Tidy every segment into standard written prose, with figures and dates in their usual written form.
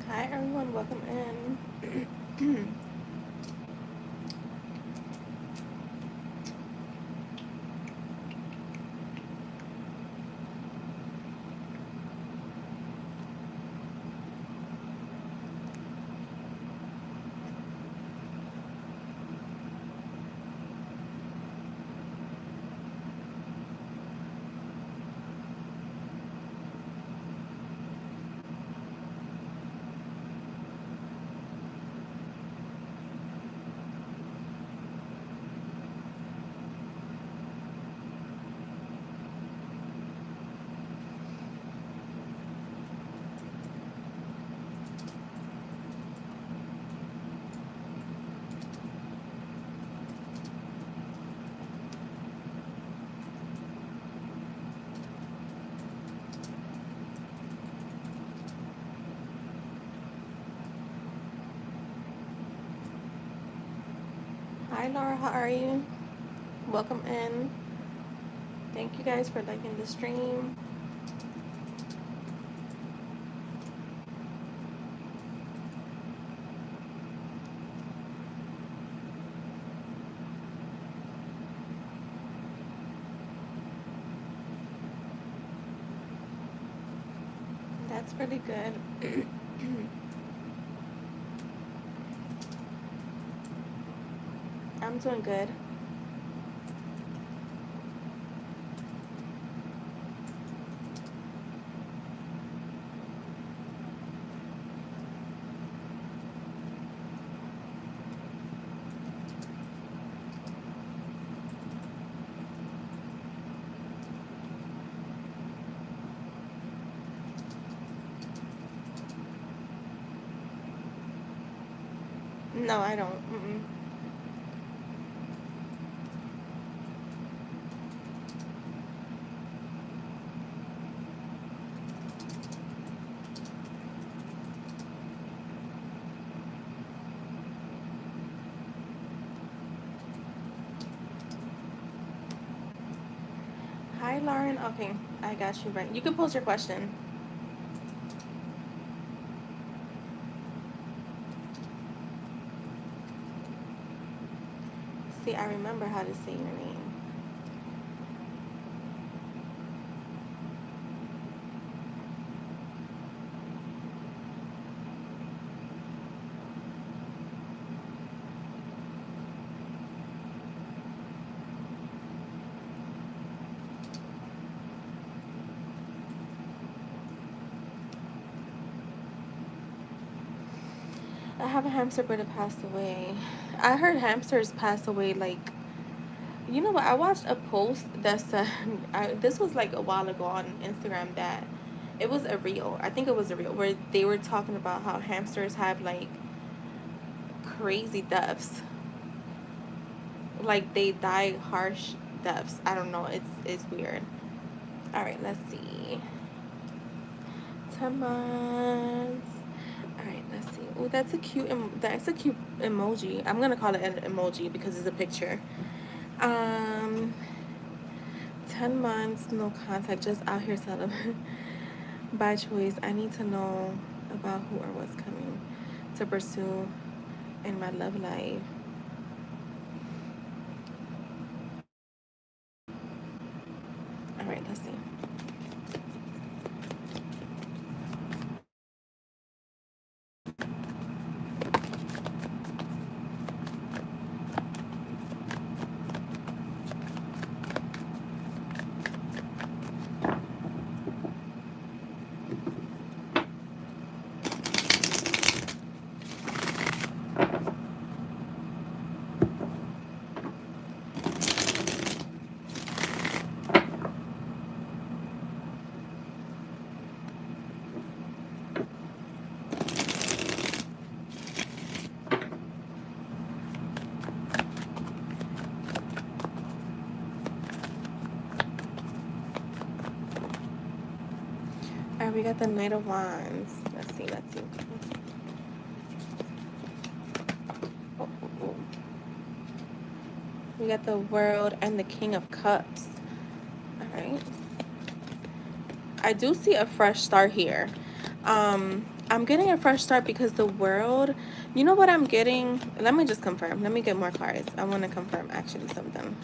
Hi everyone, welcome in. Hi Laura, how are you? Welcome in. Thank you guys for liking the stream. That's pretty good. I'm doing good. No, I don't. Hi Lauren. Okay, I got you right. You can post your question. See, I remember how to say your name. I have a hamster, but it passed away. I heard hamsters pass away like, you know what? I watched a post that said, this was like a while ago on Instagram, that it was a reel. I think it was a reel where they were talking about how hamsters have like crazy deaths. Like they die harsh deaths. I don't know. It's weird. All right, let's see. 10 months. All right, Let's see. Oh, that's a cute emoji. I'm gonna call it an emoji because it's a picture. Um, 10 months, no contact, just out here selling. By choice, I need to know about who or what's coming to pursue in my love life. All right, let's see. All right, we got the Knight of Wands. Let's see, let's see. Oh, oh, oh. We got the World and the King of Cups. All right. I do see a fresh start here. I'm getting a fresh start because the World, you know what I'm getting? Let me just confirm. Let me get more cards. I want to confirm actually something.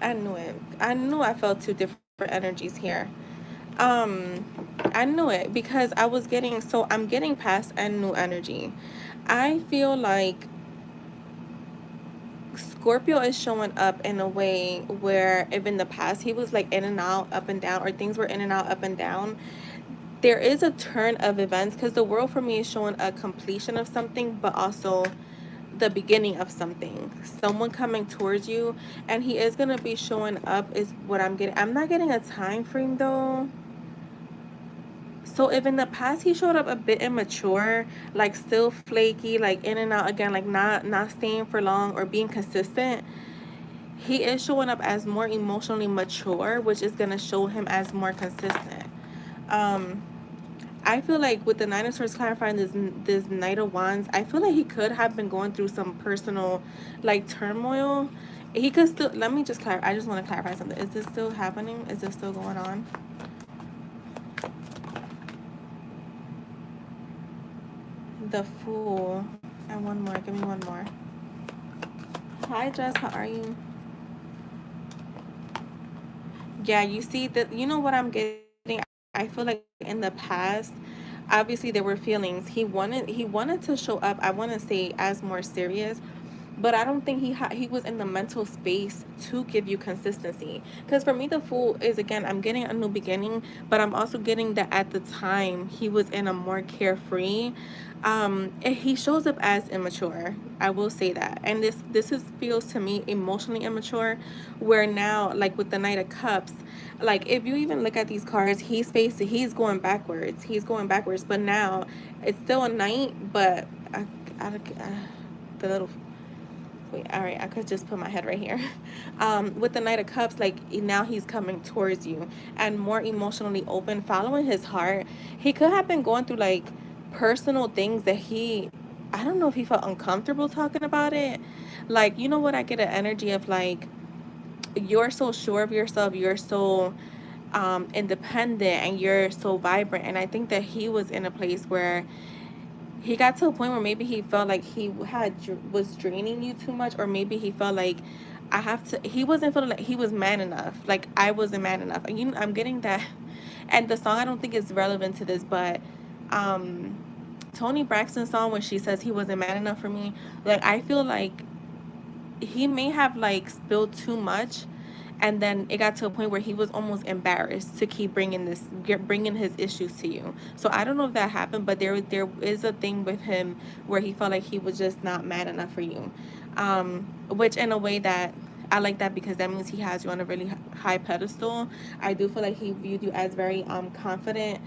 I knew it. I knew I felt two different energies here. Um, I knew it because I was getting, so I'm getting past and new energy. I feel like Scorpio is showing up in a way where if in the past he was like in and out, up and down, or things were in and out, up and down, there is a turn of events because the world for me is showing a completion of something, but also the beginning of something, someone coming towards you, and he is going to be showing up is what I'm getting. I'm not getting a time frame though. So if in the past he showed up a bit immature, like still flaky, like in and out again, like not staying for long or being consistent, he is showing up as more emotionally mature, which is going to show him as more consistent. um I feel like with the Nine of Swords clarifying this Knight of Wands, I feel like he could have been going through some personal like turmoil. He could still, let me just clarify. I just want to clarify something. Is this still happening? Is this still going on? The Fool. And one more. Give me one more. Hi Jess, how are you? Yeah, you see that, you know what I'm getting? I feel like in the past, obviously there were feelings. He wanted to show up, I want to say, as more serious, but I don't think he was in the mental space to give you consistency. Because for me, the Fool is, again, I'm getting a new beginning, but I'm also getting that at the time he was in a more carefree. He shows up as immature. I will say that, and this is feels to me emotionally immature. Where now, like with the Knight of Cups, like if you even look at these cards, he's going backwards. He's going backwards, but now it's still a knight, but I, the little wait, all right, I could just put my head right here. With the Knight of Cups, like now he's coming towards you and more emotionally open, following his heart. He could have been going through like personal things that I don't know if he felt uncomfortable talking about it. Like, you know what? I get an energy of like, you're so sure of yourself, you're so independent, and you're so vibrant. And I think that he was in a place where he got to a point where maybe he felt like was draining you too much, or maybe he felt like he wasn't feeling like he was man enough, like I wasn't man enough. And I'm getting that. And the song, I don't think is relevant to this, but um Tony Braxton's song, when she says he wasn't man enough for me, like I feel like he may have like spilled too much, and then it got to a point where he was almost embarrassed to keep bringing his issues to you. So I don't know if that happened, but there is a thing with him where he felt like he was just not mad enough for you, which in a way that I like that because that means he has you on a really high pedestal. I do feel like he viewed you as very confident.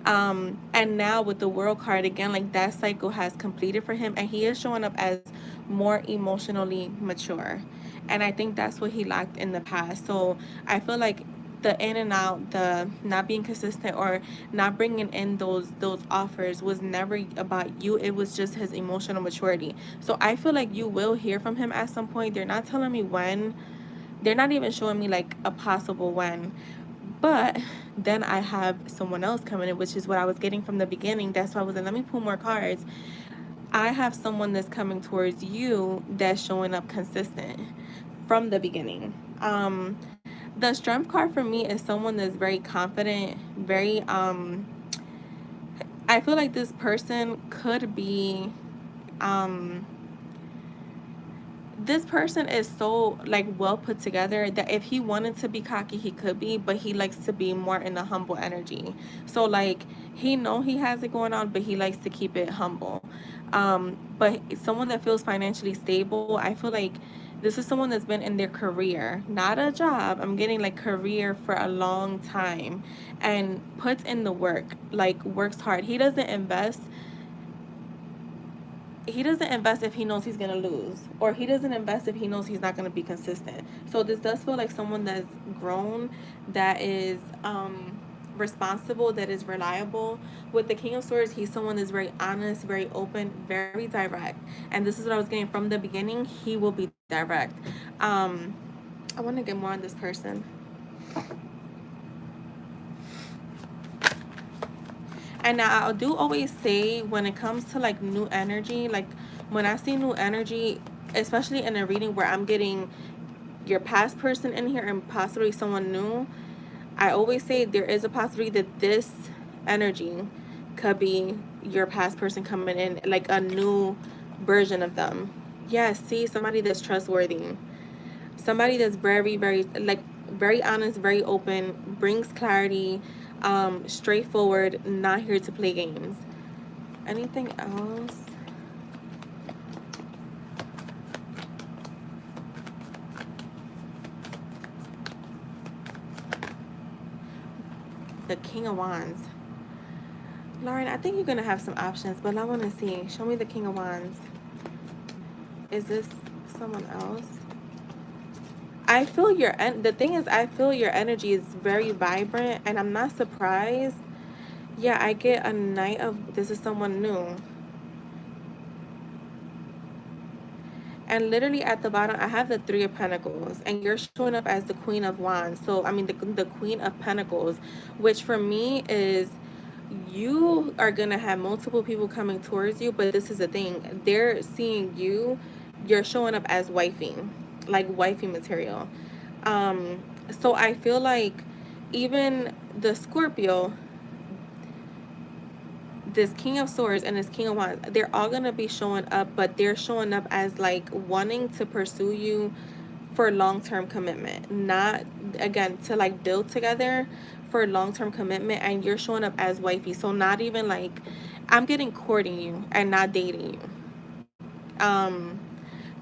And now with the world card again, like that cycle has completed for him, and he is showing up as more emotionally mature. And I think that's what he lacked in the past. So I feel like the in and out, the not being consistent or not bringing in those offers was never about you. It was just his emotional maturity. So I feel like you will hear from him at some point. They're not telling me when. They're not even showing me like a possible when. But then I have someone else coming in, which is what I was getting from the beginning. That's why I was like, let me pull more cards. I have someone that's coming towards you that's showing up consistent from the beginning. The strength card for me is someone that's very confident, very I feel like this person could be um this person is so like well put together that if he wanted to be cocky he could be, but he likes to be more in the humble energy. So like he know he has it going on, but he likes to keep it humble. But someone that feels financially stable, I feel like this is someone that's been in their career, not a job, I'm getting like career for a long time, and puts in the work, like works hard. He doesn't invest if he knows he's going to lose, or he doesn't invest if he knows he's not going to be consistent. So this does feel like someone that's grown, that is responsible, that is reliable. With the King of Swords, he's someone that's very honest, very open, very direct. And this is what I was getting from the beginning. He will be direct. um I want to get more on this person. And now I do always say, when it comes to like new energy, like when I see new energy, especially in a reading where I'm getting your past person in here and possibly someone new, I always say there is a possibility that this energy could be your past person coming in, like a new version of them. Yes, see, somebody that's trustworthy, somebody that's very, very, like, very honest, very open, brings clarity, straightforward, not here to play games. Anything else? The King of Wands. Lauren, I think you're gonna have some options, but I want to see. Show me the King of Wands. Is this someone else? I feel the thing is, I feel your energy is very vibrant, and I'm not surprised. Yeah, I get a Knight of, this is someone new. And literally at the bottom, I have the Three of Pentacles, and you're showing up as the Queen of Wands. So, I mean, the Queen of Pentacles, which for me is, you are going to have multiple people coming towards you, but this is the thing. They're seeing you, you're showing up as wifey, like wifey material. So I feel like even the Scorpio, this King of Swords and this King of Wands, they're all gonna be showing up, but they're showing up as like wanting to pursue you for long-term commitment, not again to like build together for long-term commitment. And you're showing up as wifey, so not even like, I'm getting courting you and not dating you,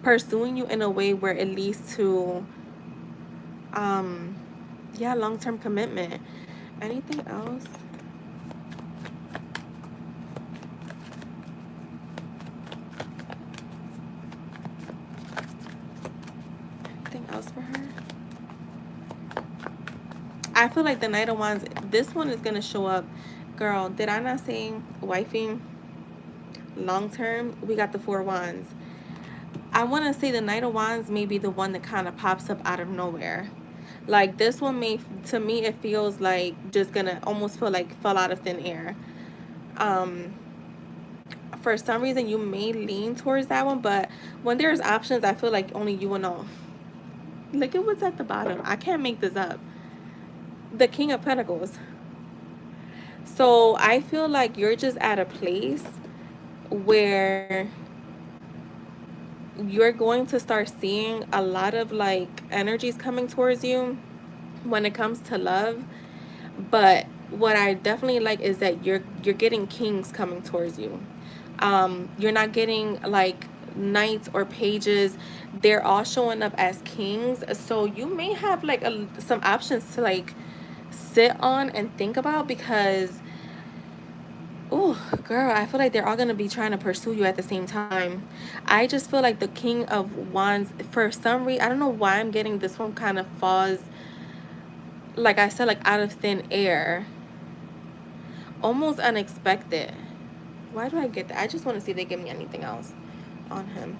pursuing you in a way where it leads to yeah, long-term commitment. Anything else? Anything else for her? I feel like the Knight of Wands, this one is gonna show up. Girl, did I not say wifing long term? We got the Four Wands. I want to say the Knight of Wands may be the one that kind of pops up out of nowhere. Like this one may, to me, it feels like just gonna almost feel like fell out of thin air. Um, for some reason, you may lean towards that one, but when there's options, I feel like only you will know. Look at what's at the bottom. I can't make this up. The King of Pentacles. So I feel like you're just at a place where you're going to start seeing a lot of like energies coming towards you when it comes to love. But what I definitely like is that you're getting kings coming towards you. You're not getting like knights or pages, they're all showing up as kings. So you may have like some options to like sit on and think about, because oh, girl, I feel like they're all going to be trying to pursue you at the same time. I just feel like the King of Wands, for some reason, I don't know why I'm getting this one kind of falls, like I said, like out of thin air. Almost unexpected. Why do I get that? I just want to see if they give me anything else on him.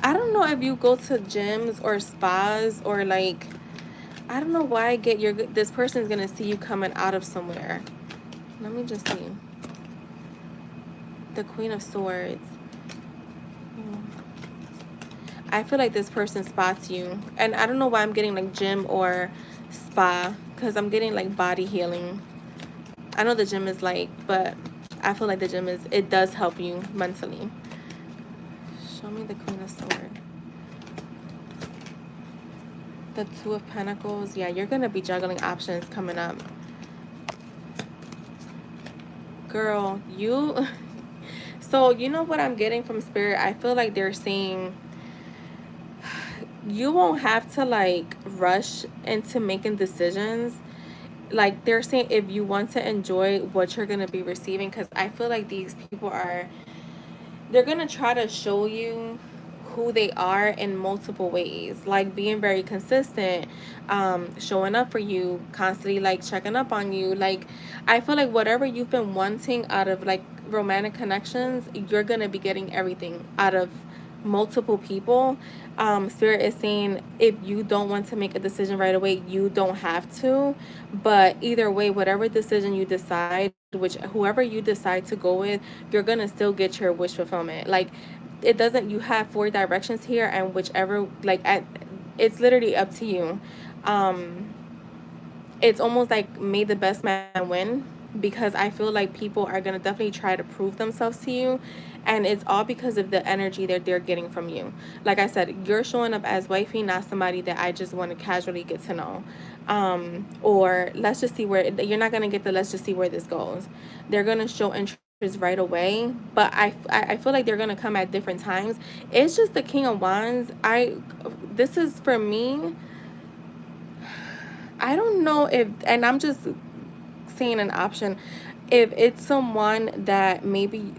I don't know if you go to gyms or spas or like, I don't know why I get this person's gonna see you coming out of somewhere. Let me just see. The Queen of Swords. I feel like this person spots you, and I don't know why I'm getting like gym or spa, because I'm getting like body healing. I know the gym is like, but I feel like the gym is, it does help you mentally. Show me the Queen of Swords. The Two of Pentacles. Yeah, you're gonna be juggling options coming up, girl. You so you know what I'm getting from Spirit? I feel like they're saying you won't have to like rush into making decisions. Like they're saying, if you want to enjoy what you're going to be receiving, because I feel like these people are, they're going to try to show you who they are in multiple ways, like being very consistent, showing up for you constantly, like checking up on you. Like I feel like whatever you've been wanting out of like romantic connections, you're going to be getting everything out of multiple people. Spirit is saying, if you don't want to make a decision right away, you don't have to, but either way, whatever decision you decide, which whoever you decide to go with, you're gonna still get your wish fulfillment. Like it doesn't, you have 4 directions here, and whichever, like it's literally up to you. It's almost like may the best man win, because I feel like people are going to definitely try to prove themselves to you, and it's all because of the energy that they're getting from you. Like I said, you're showing up as wifey, not somebody that I just want to casually get to know, or let's just see where, you're not going to get the let's just see where this goes. They're going to show interest right away, but I feel like they're going to come at different times. It's just the King of Wands. This is for me, I don't know if, and I'm just saying an option, if it's someone that maybe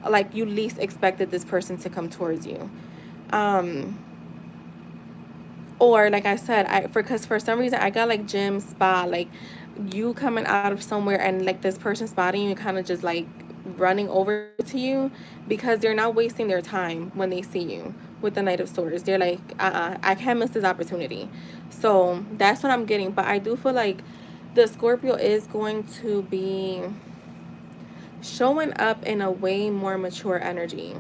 like you least expected this person to come towards you. Or like I said, because for some reason I got like gym, spa, like you coming out of somewhere and like this person spotting you, kind of just like running over to you, because they're not wasting their time when they see you with the Knight of Swords. They're like, I can't miss this opportunity. So that's what I'm getting. But I do feel like the Scorpio is going to be showing up in a way more mature energy.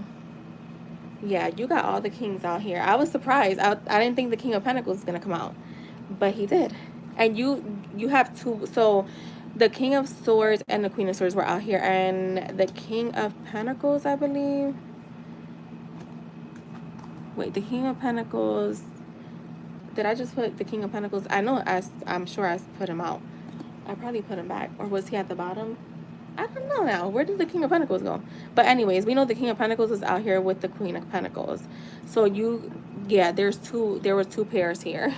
Yeah, you got all the kings out here. I was surprised. I didn't think the King of Pentacles was gonna come out, but he did. And you have two. So the King of Swords and the Queen of Swords were out here, and the King of Pentacles, I believe. Wait, the King of Pentacles. Did I just put the King of Pentacles? I know I'm sure I put him out. I probably put him back, or was he at the bottom? I don't know now. Where did the King of Pentacles go? But anyways, we know the King of Pentacles is out here with the Queen of Pentacles. So yeah, there were 2 pairs here.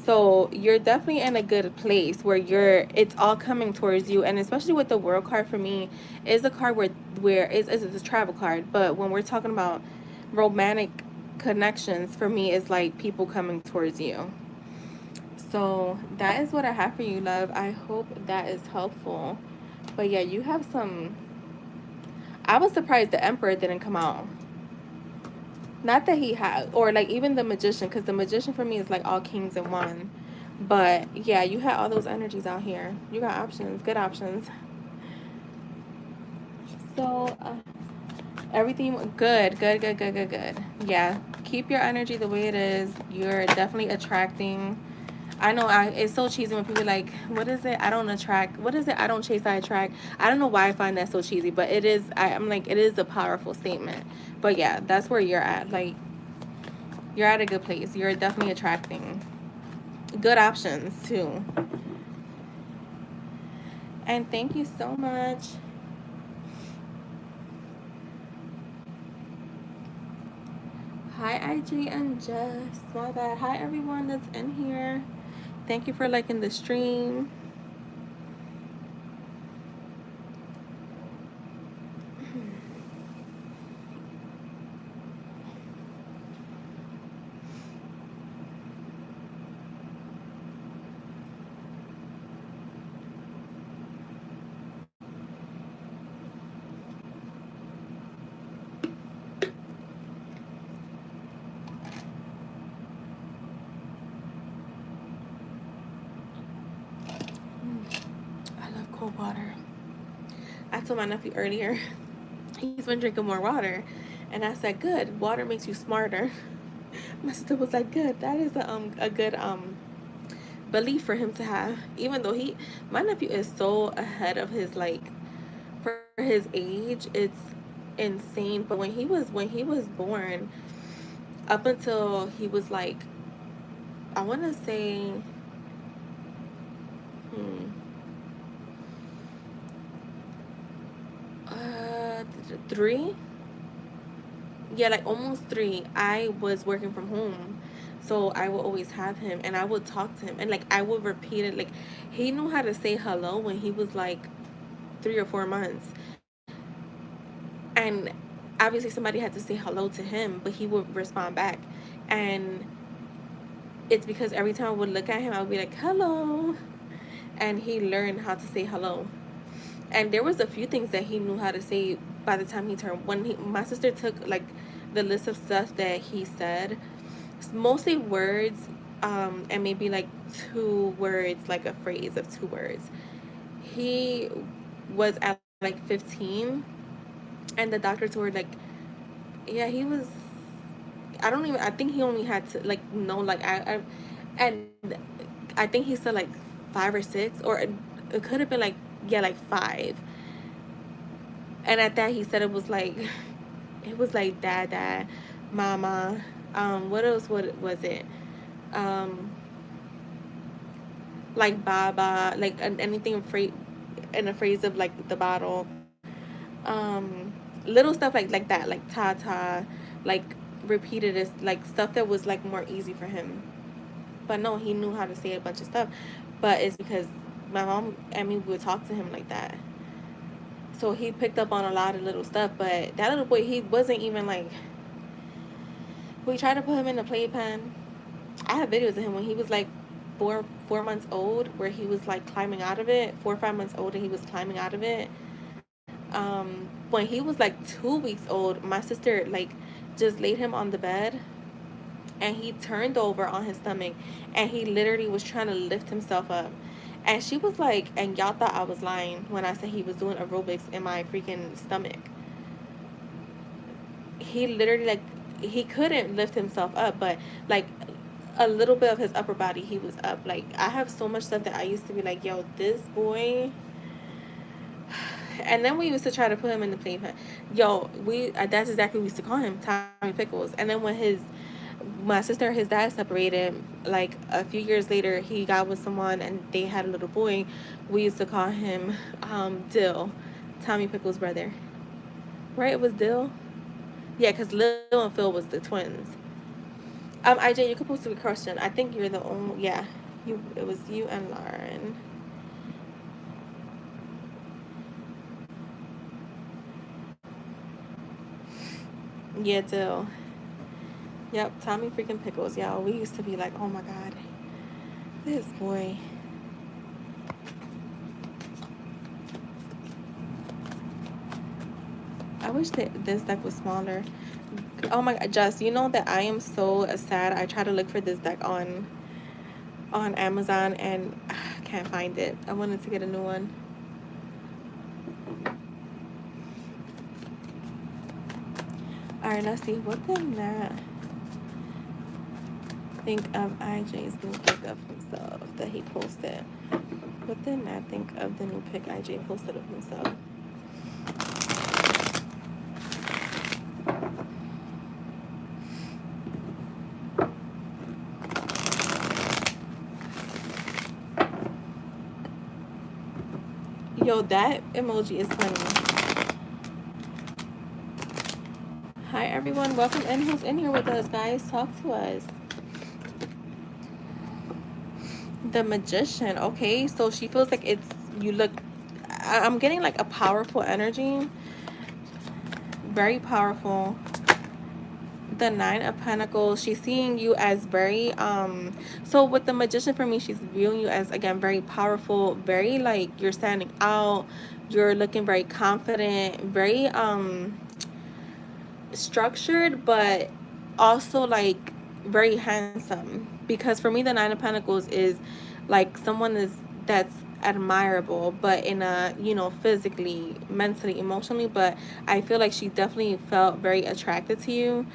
So you're definitely in a good place where it's all coming towards you. And especially with the World card, for me, is a card where it's a travel card. But when we're talking about romantic connections, for me, it's like people coming towards you. So that is what I have for you, love. I hope that is helpful. But yeah, you have some, I was surprised the Emperor didn't come out. Not that he had, or like even the Magician, because the Magician for me is like all kings in one. But yeah, you had all those energies out here. You got options, good options. So everything good. Yeah, keep your energy the way it is. You're definitely attracting I know it's so cheesy when people like, what is it? I don't attract. What is it? I don't chase, I attract. I don't know why I find that so cheesy, but it is. I'm like, it is a powerful statement. But yeah, that's where you're at. Like, you're at a good place. You're definitely attracting good options too. And thank you so much. Hi, IG and Jess. My bad. Hi, everyone that's in here. Thank you for liking the stream. I love cold water. I told my nephew earlier, he's been drinking more water. And I said, good, water makes you smarter. My sister was like, good, that is a good belief for him to have. Even though my nephew is so ahead of his, like, for his age, it's insane. But when he was born, up until he was like, I want to say, hmm, uh, 3, yeah, like almost 3, I was working from home. So I would always have him and I would talk to him and like I would repeat it. Like he knew how to say hello when he was like 3 or 4 months. And obviously somebody had to say hello to him, but he would respond back. And it's because every time I would look at him, I would be like, hello. And he learned how to say hello. And there was a few things that he knew how to say by the time he turned. My sister took like the list of stuff that he said, mostly words, and maybe like 2 words, like a phrase of 2 words. He was at like 15, and the doctor told her like, yeah, he was. I don't even. I think he only had to like know like and I think he said like 5 or 6, or it could have been like, yeah, like 5. And at that he said it was like it was like dad, mama, what else was it? Um like baba, like anything in a phrase of like the bottle. Little stuff like that, like ta, like repeated as like stuff that was like more easy for him. But no, he knew how to say a bunch of stuff. But it's because my mom and me would talk to him like that. So he picked up on a lot of little stuff. But that little boy, he wasn't even like. We tried to put him in the playpen. I have videos of him when he was like 4 months old, where he was like climbing out of it. 4 or 5 months old, and he was climbing out of it. When he was like 2 weeks old, my sister like just laid him on the bed and he turned over on his stomach and he literally was trying to lift himself up. And she was like, and y'all thought I was lying when I said he was doing aerobics in my freaking stomach. He literally like he couldn't lift himself up, but like a little bit of his upper body he was up. Like I have so much stuff that I used to be like, yo, this boy. And then we used to try to put him in the playpen. Yo, we that's exactly what we used to call him, Tommy Pickles. And then when my sister and his dad separated, like a few years later, he got with someone and they had a little boy. We used to call him Dill, Tommy Pickles' brother. Right? It was Dill. Yeah, because Lil and Phil was the twins. IJ, you could post a question. I think you're the only. Yeah, It was you and Lauren. Yeah, Dill. Yep, Tommy freaking Pickles, y'all. We used to be like, oh my god, this boy. I wish that this deck was smaller. Oh my god, Jess, you know that I am so sad. I try to look for this deck on Amazon and can't find it. I wanted to get a new one. Alright, let's see. What the that? think of IJ's new pic of himself that he posted? What did Nat think of the new pic IJ posted of himself? Yo, that emoji is funny. Hi everyone, welcome in. Who's in here with us, guys? Talk to us. The Magician. Okay, so she feels like it's you look. I'm getting like a powerful energy, very powerful. The Nine of Pentacles, she's seeing you as very so with the Magician, for me, she's viewing you as, again, very powerful, very like you're standing out, you're looking very confident, very structured, but also like very handsome. Because for me, the Nine of Pentacles is like someone is that's admirable, but in a, you know, physically, mentally, emotionally. But I feel like she definitely felt very attracted to you.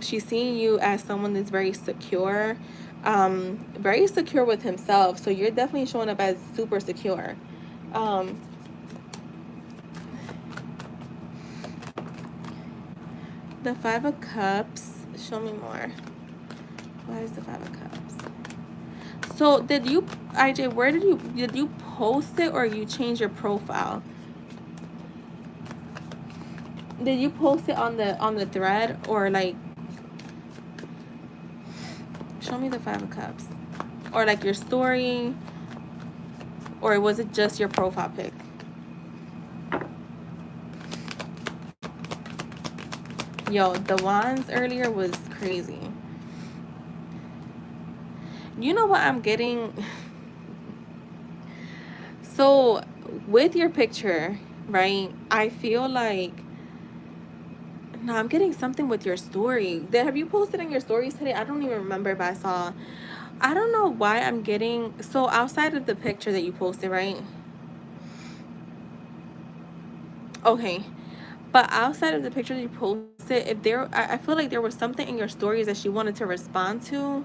She's seeing you as someone that's very secure with himself. So you're definitely showing up as super secure. um the Five of Cups, show me more. Why is the Five of Cups? So did you, IJ, where did you post it, or you change your profile? Did you post it on the thread, or like, show me the Five of Cups, or like your story, or was it just your profile pic? Yo, the wands earlier was crazy. You know what I'm getting? So with your picture, right, I feel like, no, I'm getting something with your story. Have you posted in your stories today? I don't even remember if I saw. I don't know why I'm getting, so outside of the picture that you posted, right? Okay. But outside of the picture that you posted, if there, I feel like there was something in your stories that she wanted to respond to,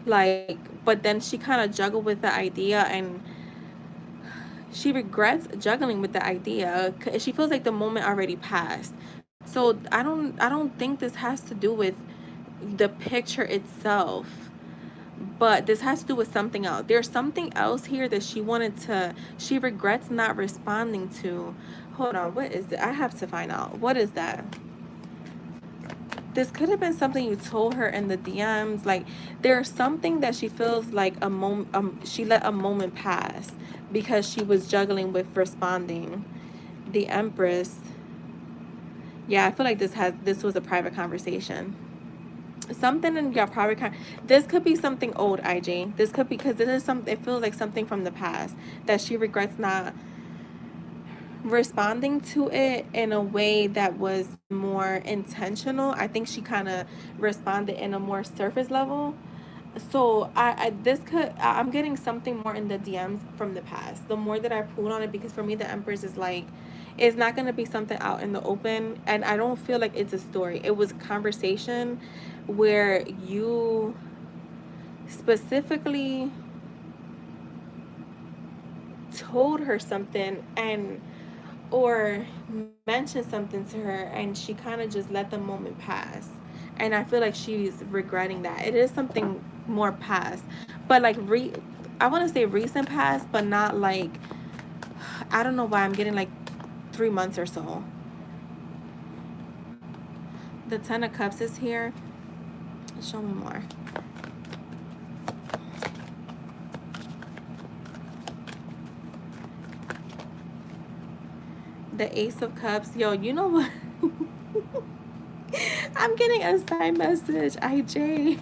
like, but then she kind of juggled with the idea, and she regrets juggling with the idea. She feels like the moment already passed. So I don't think this has to do with the picture itself, but this has to do with something else. There's something else here that she regrets not responding to. Hold on, what is it? I have to find out. What is that? This could have been something you told her in the DMs. Like, there's something that she feels like a moment, she let a moment pass because she was juggling with responding. The Empress. Yeah, I feel like this was a private conversation. Something in your this could be something old, IJ. This could be, because this is something, it feels like something from the past that she regrets not responding to it in a way that was more intentional. I think she kind of responded in a more surface level. So I'm getting something more in the DMs from the past. The more that I pulled on it, because for me the Empress is like, it's not gonna be something out in the open, and I don't feel like it's a story. It was a conversation where you specifically told her something, and or mentioned something to her, and she kind of just let the moment pass. And I feel like she's regretting that. It is something more past, but like I want to say recent past, but not like, I don't know why I'm getting like 3 months or so. The Ten of Cups is here. Show me more. The Ace of Cups. Yo, you know what? I'm getting a side message, IJ.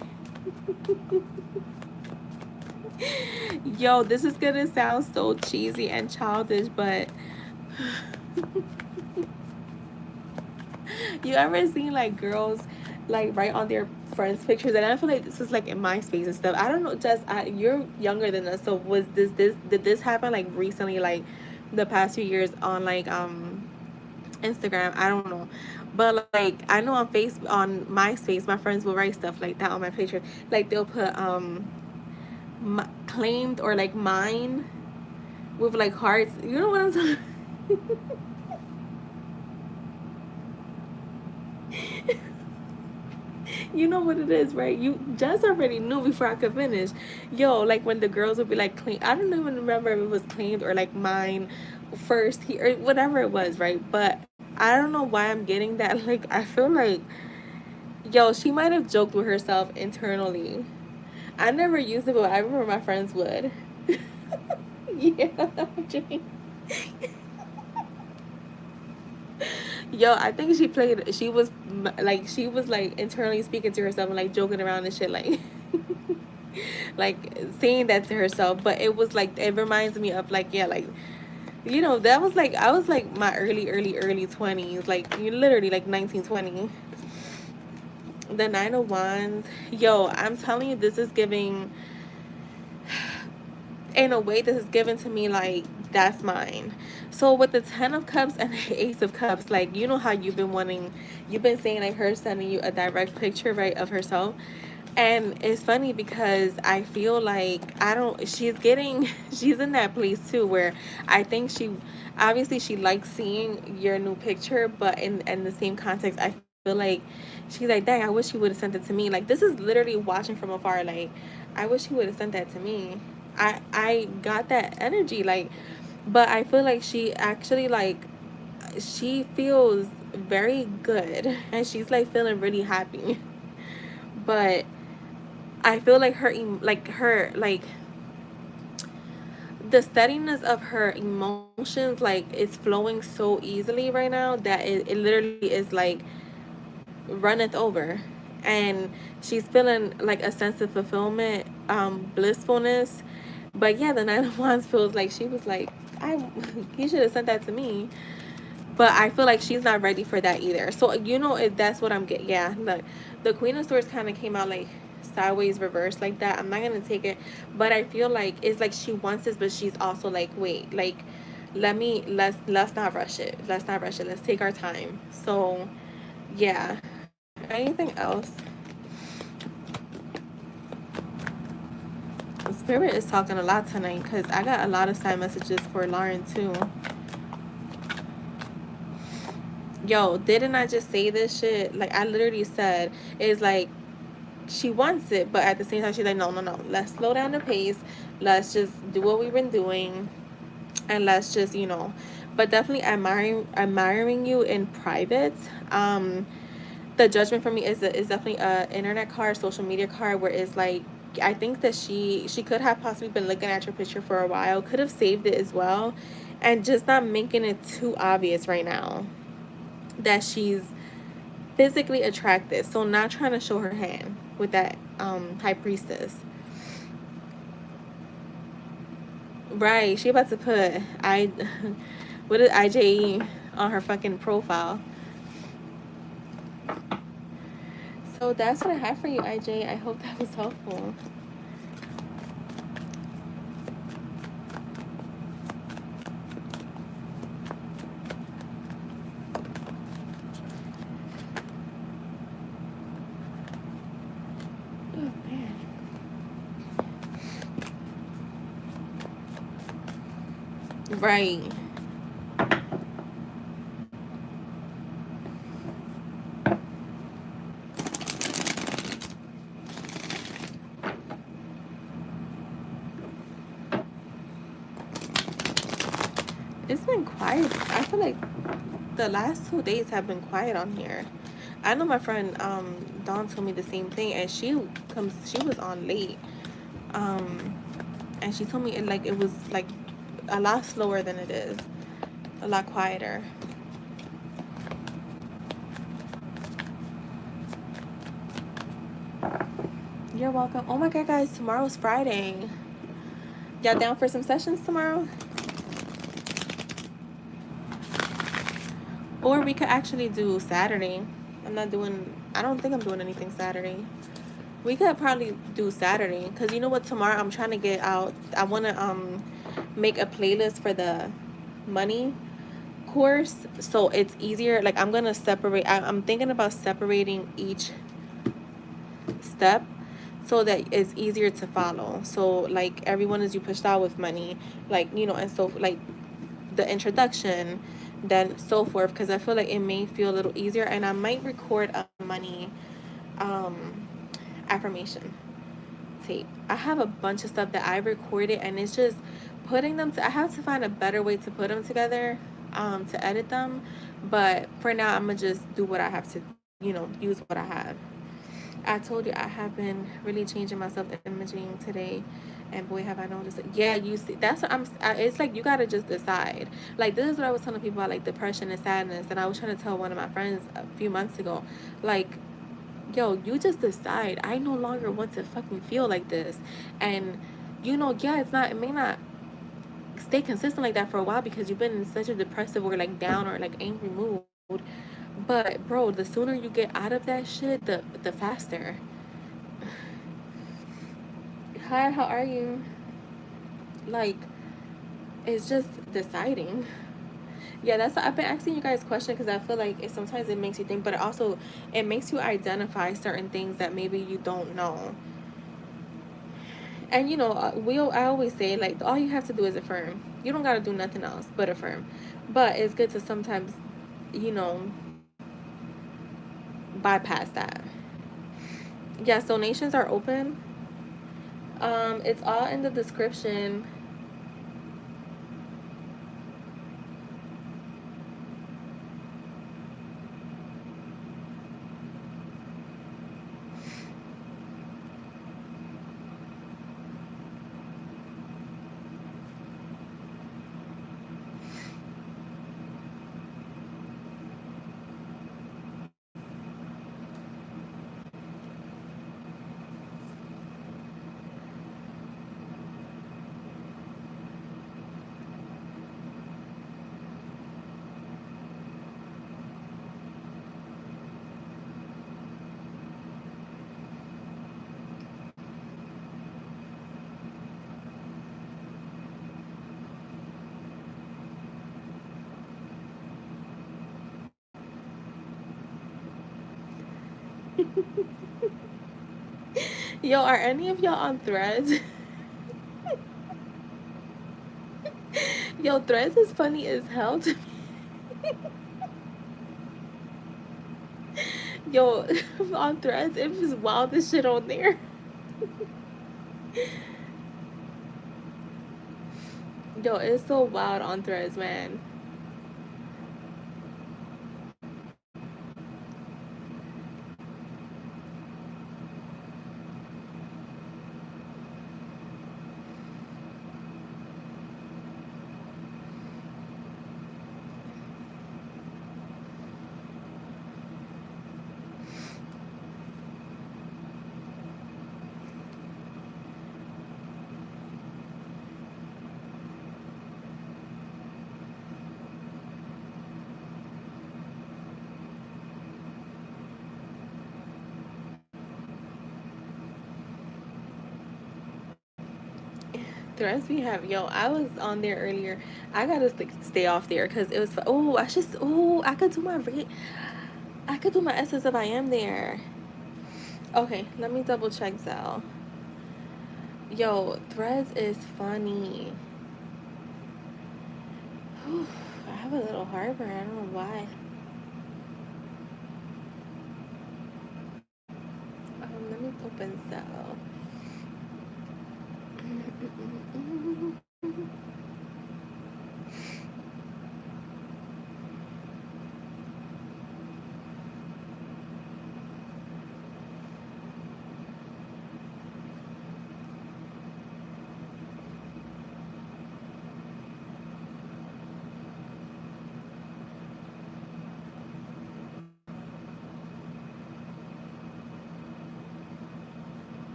Yo, this is gonna sound so cheesy and childish, but you ever seen like girls like write on their friends' pictures? And I feel like this is like in MySpace and stuff. I don't know, just you're younger than us, so was this did this happen like recently, like the past few years on like Instagram? I don't know, But like I know on MySpace, my friends will write stuff like that on my picture. Like they'll put claimed or like mine with like hearts. You know what I'm talking? You know what it is, right? You just already knew before I could finish. Yo, like when the girls would be like claim. I don't even remember if it was claimed or like mine first here or whatever it was, right? But I don't know why I'm getting that. Like I feel like, yo, she might have joked with herself internally. I never used it, but I remember my friends would. Yeah, yo, I think she played. She was like internally speaking to herself and like joking around and shit, like, like saying that to herself. But it was like it reminds me of like yeah, like that was like I was like my early 20s, like you literally like 1920. The Nine of Wands, yo, I'm telling you, this is giving in a way this is given to me like that's mine. So with the 10 of Cups and the Ace of Cups, like how you've been saying like her sending you a direct picture, right, of herself. And it's funny because I feel like I don't she's getting she's in that place too where I think she obviously she likes seeing your new picture, but in the same context I feel like she's like, dang, I wish he would have sent it to me. Like this is literally watching from afar, like I wish he would have sent that to me. I got that energy, like, but I feel like she actually like she feels very good and she's like feeling really happy. But I feel like the steadiness of her emotions, like it's flowing so easily right now that it literally is like runneth over. And she's feeling like a sense of fulfillment, blissfulness. But yeah, the Nine of Wands feels like she was like, I he should have sent that to me. But I feel like she's not ready for that either. So if that's what I'm getting. Yeah, look, the Queen of Swords kind of came out like sideways, reversed like that. I'm not gonna take it, but I feel like it's like she wants this, but she's also like, wait, like, let's not rush it. Let's not rush it. Let's take our time. So, yeah. Anything else? Spirit is talking a lot tonight because I got a lot of side messages for Lauren too. Yo, didn't I just say this shit? Like I literally said, it's like she wants it, but at the same time she's like, no, no, no. Let's slow down the pace. Let's just do what we've been doing, and let's just But definitely admiring you in private. The Judgment for me is definitely a internet card, social media card, where it's like I think that she could have possibly been looking at your picture for a while, could have saved it as well, and just not making it too obvious right now that she's physically attracted. So not trying to show her hand with that High Priestess. Right, she about to put I what is IJE on her fucking profile. So that's what I have for you, IJ. I hope that was helpful. Oh man. Right. It's been quiet. I feel like the last 2 days have been quiet on here. I know my friend Dawn told me the same thing, and she was on late, um, and she told me it was like a lot slower than it is, a lot quieter. You're welcome. Oh my god, guys, tomorrow's Friday. Y'all down for some sessions tomorrow? Or we could actually do Saturday. I don't think I'm doing anything Saturday. We could probably do Saturday. Because you know what? Tomorrow I'm trying to get out. I want to make a playlist for the money course, so it's easier. Like I'm gonna separate. I'm thinking about separating each step so that it's easier to follow. So like everyone is you pushed out with money, like and so like the introduction, then so forth. Because I feel like it may feel a little easier, and I might record a money um affirmation tape. I have a bunch of stuff that I recorded, and it's just putting them I have to find a better way to put them together, to edit them. But for now, I'm gonna just do what I have to, use what I have. I told you I have been really changing my self imaging today, and boy, have I noticed it. Yeah, you see, that's what it's like you gotta just decide. Like this is what I was telling people about, like depression and sadness, and I was trying to tell one of my friends a few months ago, like, yo, you just decide. I no longer want to fucking feel like this, and yeah, it may not stay consistent like that for a while because you've been in such a depressive or like down or like angry mood. But bro, the sooner you get out of that shit, the faster. Hi, how are you? Like, it's just deciding. Yeah, that's I've been asking you guys questions because I feel like sometimes it makes you think, but it makes you identify certain things that maybe you don't know. And I always say, like, all you have to do is affirm. You don't got to do nothing else but affirm. But it's good to sometimes, you know bypass that. Yes, donations are open. It's all in the description. Yo, are any of y'all on Threads? Yo, Threads is funny as hell to me. Yo, on Threads, it was wild as shit on there. Yo, it's so wild on Threads, man. Threads we have, yo, I was on there earlier. I gotta stay off there because it was. Oh, I could do I could do my essence if I am there. Okay, let me double check Zelle. Yo, Threads is funny. Whew, I have a little heartburn. I don't know why. Let me open Zelle.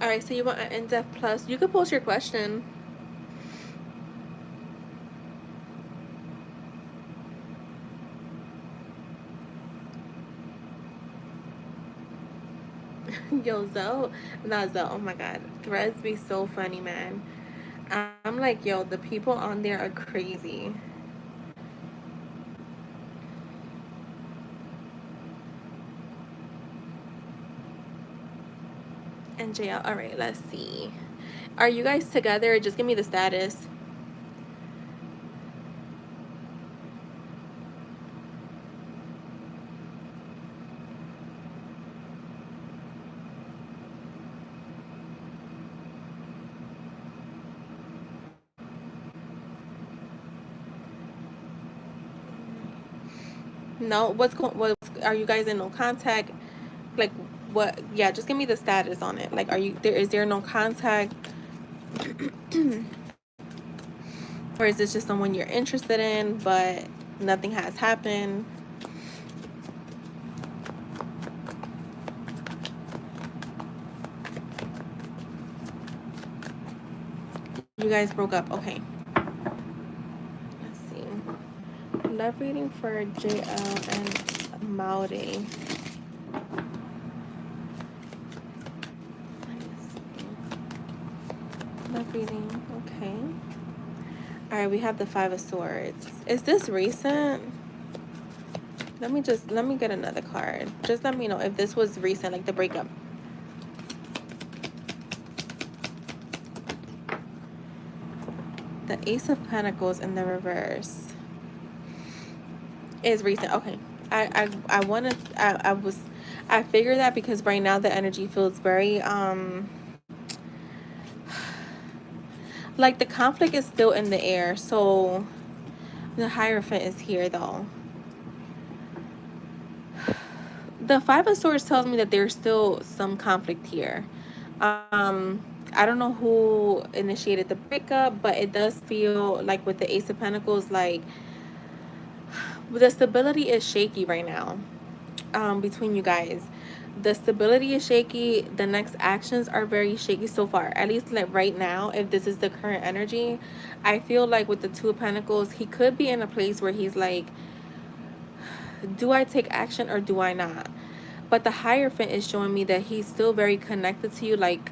All right, so you want an in-depth plus? You could post your question. Yo, Zelle, not Zelle. Oh my God, Threads be so funny, man. I'm like, yo, the people on there are crazy. And JL, all right, let's see. Are you guys together? Just give me the status. No, what's going? What are you guys in no contact? Like, what? Yeah, just give me the status on it. Like, are you there? Is there no contact, or is this just someone you're interested in, but nothing has happened? You guys broke up. Okay. Let's see. Love reading for JL and Maudi. Love reading. Okay. All right, we have the Five of Swords. Is this recent? Let me get another card. Just let me know if this was recent, like the breakup. The Ace of Pentacles in the reverse is recent. Okay. I want to I figured that because right now the energy feels very like the conflict is still in the air. So the Hierophant is here though. The Five of Swords tells me that there's still some conflict here. I don't know who initiated the breakup, but it does feel like with the Ace of Pentacles, like the stability is shaky right now. Between you guys, the stability is shaky. The next actions are very shaky so far, at least like right now. If this is the current energy, I feel like with the Two of Pentacles, he could be in a place where he's like, do I take action or do I not? But the Hierophant is showing me that he's still very connected to you, like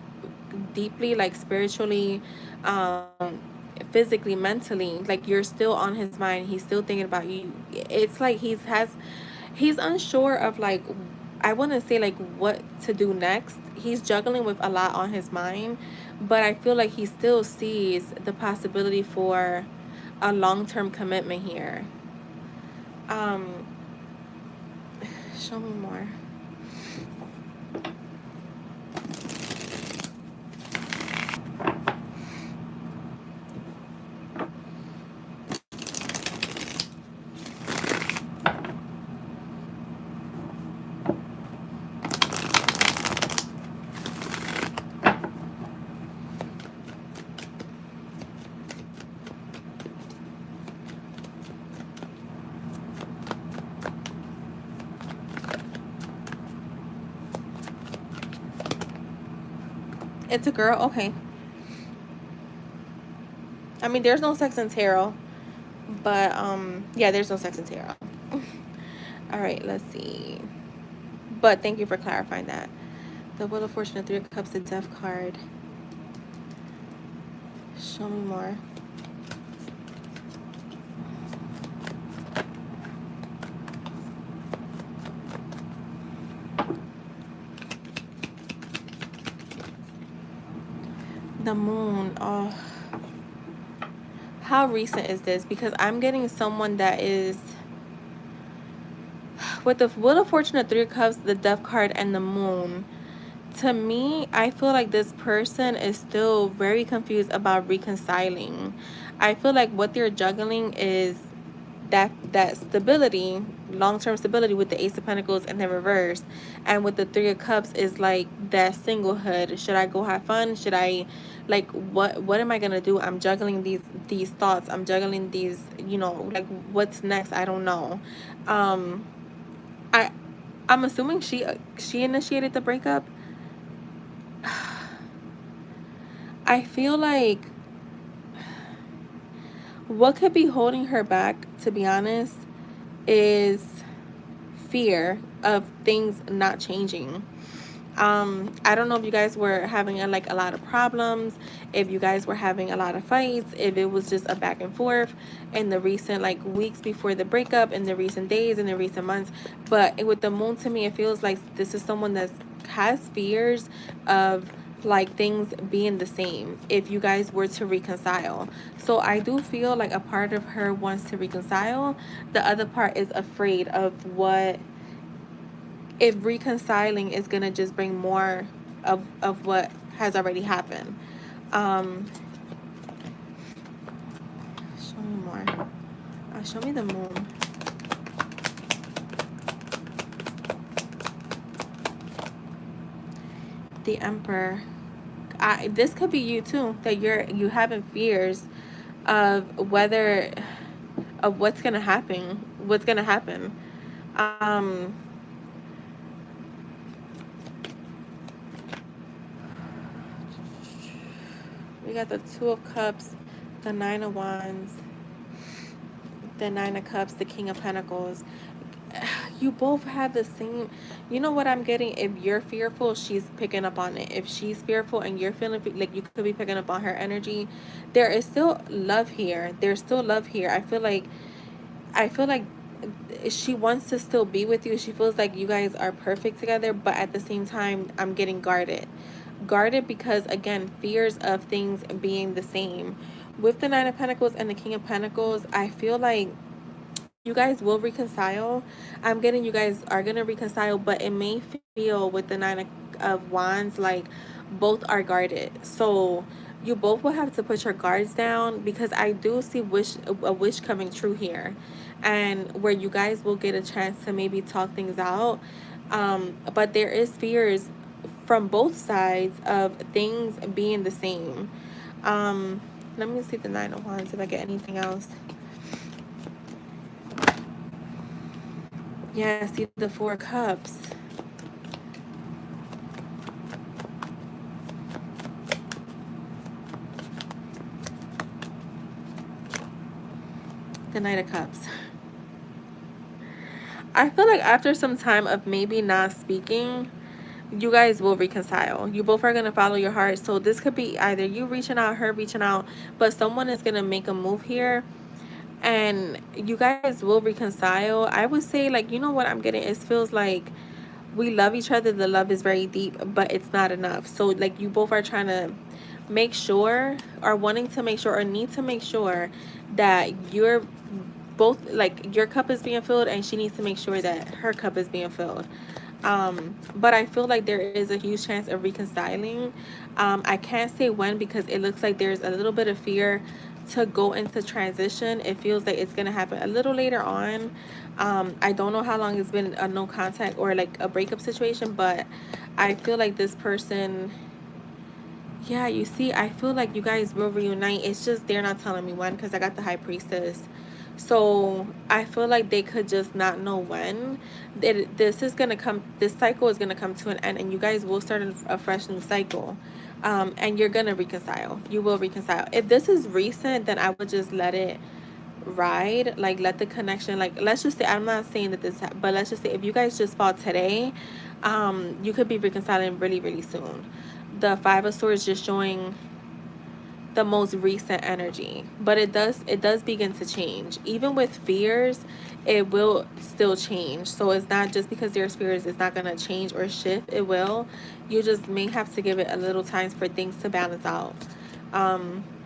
deeply, like spiritually, physically, mentally. Like you're still on his mind. He's still thinking about you. It's like he's unsure of like, I want to say like what to do next. He's juggling with a lot on his mind, but I feel like he still sees the possibility for a long-term commitment here. Um, show me more. It's a girl. Okay. I mean, there's no sex in tarot, but yeah, there's no sex in tarot. All right, let's see. But thank you for clarifying that. The Wheel of Fortune, the Three of Cups, the Death card. Show me more. The Moon. Oh, how recent is this? Because I'm getting someone that is with the Wheel of Fortune, the Three of Cups, the Death card, and the Moon. To me, I feel like this person is still very confused about reconciling. I feel like what they're juggling is that stability, long-term stability with the Ace of Pentacles and the reverse, and with the Three of Cups is like that singlehood. Should I go have fun? Should I, like, what am I gonna do? I'm juggling these thoughts. I'm juggling these, you know, like what's next? I don't know. um I I'm assuming she initiated the breakup. I feel like what could be holding her back, to be honest, is fear of things not changing. I don't know if you guys were having like a lot of problems, if you guys were having a lot of fights, if it was just a back and forth in the recent like weeks before the breakup, in the recent days, in the recent months. But with the moon, to me, it feels like this is someone that has fears of like things being the same if you guys were to reconcile. So I do feel like a part of her wants to reconcile. The other part is afraid of what, if reconciling is gonna just bring more of what has already happened. Um, show me more. Show me the moon. The Emperor. This could be you too. That you having fears of whether of what's gonna happen. What's gonna happen. Um, we got the Two of Cups, the Nine of Wands, the Nine of Cups, the King of Pentacles. You both have the same, you know what I'm getting? If you're fearful, she's picking up on it. If she's fearful and you're feeling like you could be picking up on her energy, there is still love here. There's still love here. I feel like she wants to still be with you. She feels like you guys are perfect together, but at the same time, I'm getting guarded because, again, fears of things being the same. With the Nine of Pentacles and the King of Pentacles, I feel like you guys will reconcile. I'm getting you guys are gonna reconcile, but it may feel with the Nine of Wands like both are guarded. So you both will have to put your guards down, because I do see a wish coming true here, and where you guys will get a chance to maybe talk things out. But there is fears from both sides of things being the same. Let me see the Nine of Wands if I get anything else. Yeah, see the Four Cups. The Knight of Cups. I feel like after some time of maybe not speaking, you guys will reconcile. You both are going to follow your heart. So this could be either you reaching out, her reaching out, but someone is going to make a move here and you guys will reconcile. I would say, like, you know what I'm getting? It feels like we love each other. The love is very deep, but it's not enough. So, like, you both are trying to make sure, or wanting to make sure, or need to make sure that you're both, like, your cup is being filled, and she needs to make sure that her cup is being filled. But I feel like there is a huge chance of reconciling. I can't say when, because it looks like there's a little bit of fear to go into transition. It feels like it's gonna happen a little later on. I don't know how long it's been a no contact or like a breakup situation, but I feel like this person, yeah, you see, I feel like you guys will reunite. It's just they're not telling me when, because I got the High Priestess. So I feel like they could just not know when. This is gonna come. This cycle is gonna come to an end, and you guys will start a fresh new cycle. And you're gonna reconcile. You will reconcile. If this is recent, then I would just let it ride. Like, let the connection. Like, let's just say, I'm not saying that this, but let's just say if you guys just fought today, you could be reconciling really, really soon. The Five of Swords just showing the most recent energy, but it does begin to change. Even with fears, it will still change. So it's not just because there's fears, it's not going to change or shift. It will. You just may have to give it a little time for things to balance out.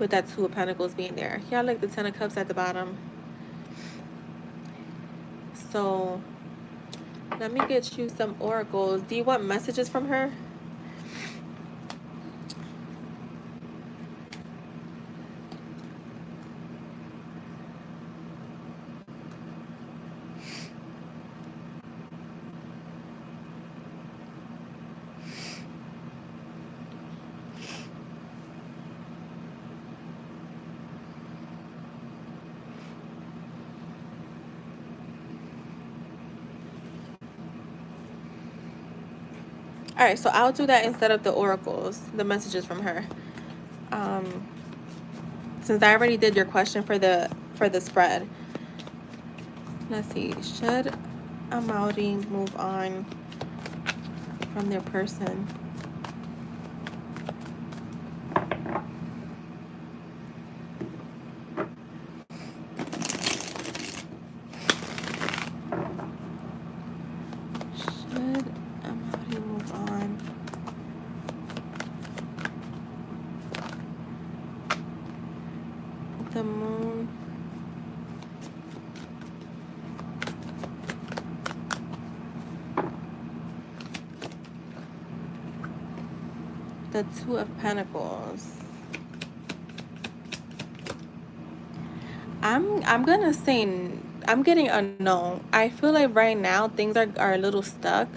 With that Two of Pentacles being there, yeah, like the Ten of Cups at the bottom. So let me get you some oracles. Do you want messages from her? All right, so I'll do that instead of the oracles, the messages from her. Um, since I already did your question for the spread. Let's see. Should Amaury move on from their person. Should somebody move on? The moon. The Two of Pentacles. I'm gonna say I'm getting a no. I feel like right now things are a little stuck.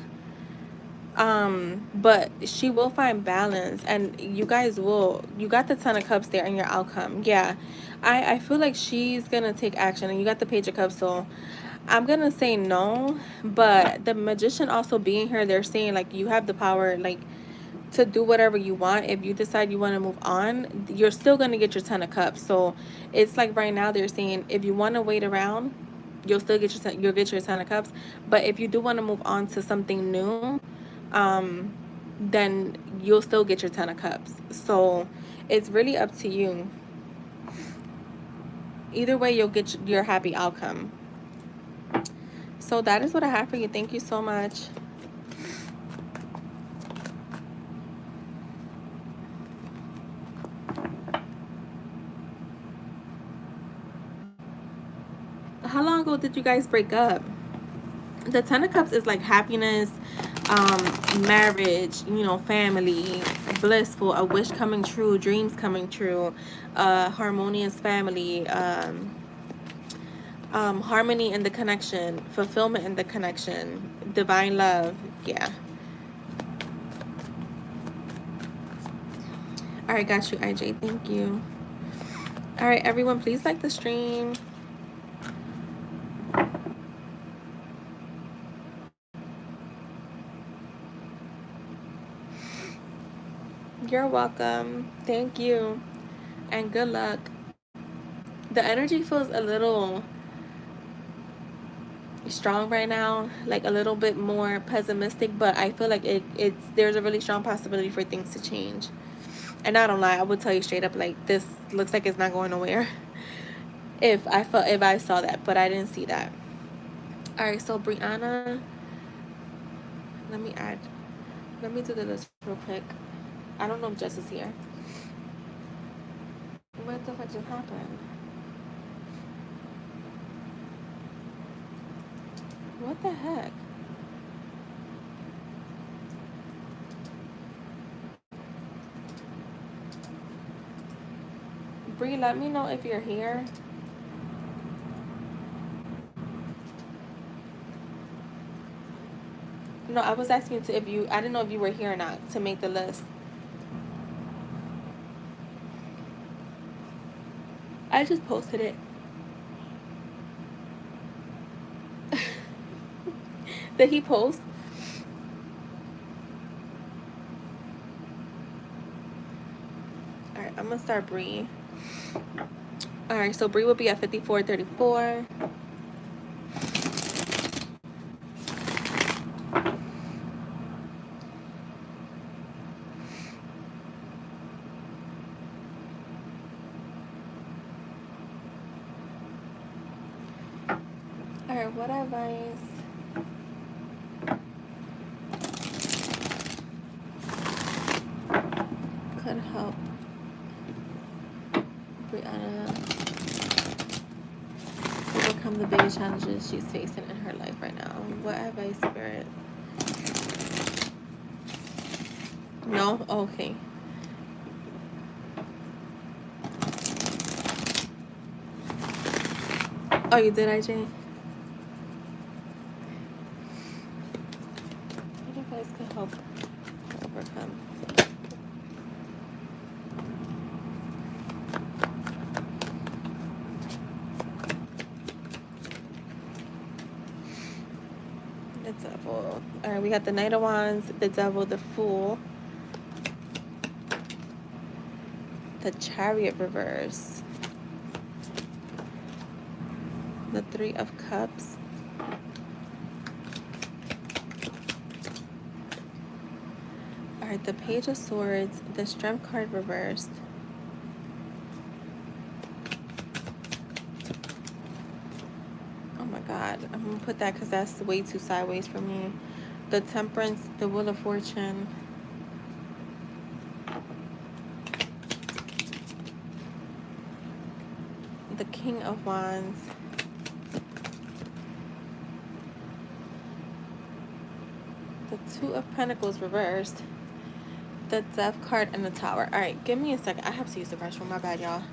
But she will find balance, and you guys will. You got the Ten of Cups there in your outcome. Yeah, I feel like she's gonna take action, and you got the Page of Cups. So I'm gonna say no. But the Magician also being here, they're saying like you have the power, like, to do whatever you want. If you decide you want to move on, you're still going to get your Ten of Cups. So it's like right now they're saying if you want to wait around, you'll still get you'll get your Ten of Cups. But if you do want to move on to something new, then you'll still get your Ten of Cups. So it's really up to you. Either way, you'll get your happy outcome. So that is what I have for you. Thank you so much. How long ago did you guys break up? The Ten of Cups is like happiness, marriage, you know, family, blissful, a wish coming true, dreams coming true, harmonious family, harmony in the connection, fulfillment in the connection, divine love. Yeah. All right, got you, IJ. Thank you. All right, everyone, please like the stream. You're welcome. Thank you. And good luck. The energy feels a little strong right now, like a little bit more pessimistic, but I feel like it's there's a really strong possibility for things to change. And I don't lie, I would tell you straight up, like, this looks like it's not going nowhere. If I saw that, but I didn't see that. All right, so Brianna, let me do the list real quick. I don't know if Jess is here. What the fuck just happened? What the heck? Bree, let me know if you're here. No, I was asking if you, I didn't know if you were here or not to make the list. I just posted it. Did he post? All right, I'm gonna start Bree. All right, so Bree will be at 5434. All right, what advice could help Brianna overcome the biggest challenges she's facing in her life right now? What advice, Spirit? No? Oh, okay. Oh, you did, IJ? What advice could help overcome? The Devil. All right, we got the Knight of Wands, the Devil, the Fool, the Chariot reverse, the Three of Cups, Alright, the Page of Swords, the Strength card reversed. Oh my god, I'm gonna put that because that's way too sideways for me. The Temperance, the Wheel of Fortune. The King of Wands. The Two of Pentacles reversed. The Death card and the Tower. Alright, give me a second. I have to use the restroom. My bad, y'all.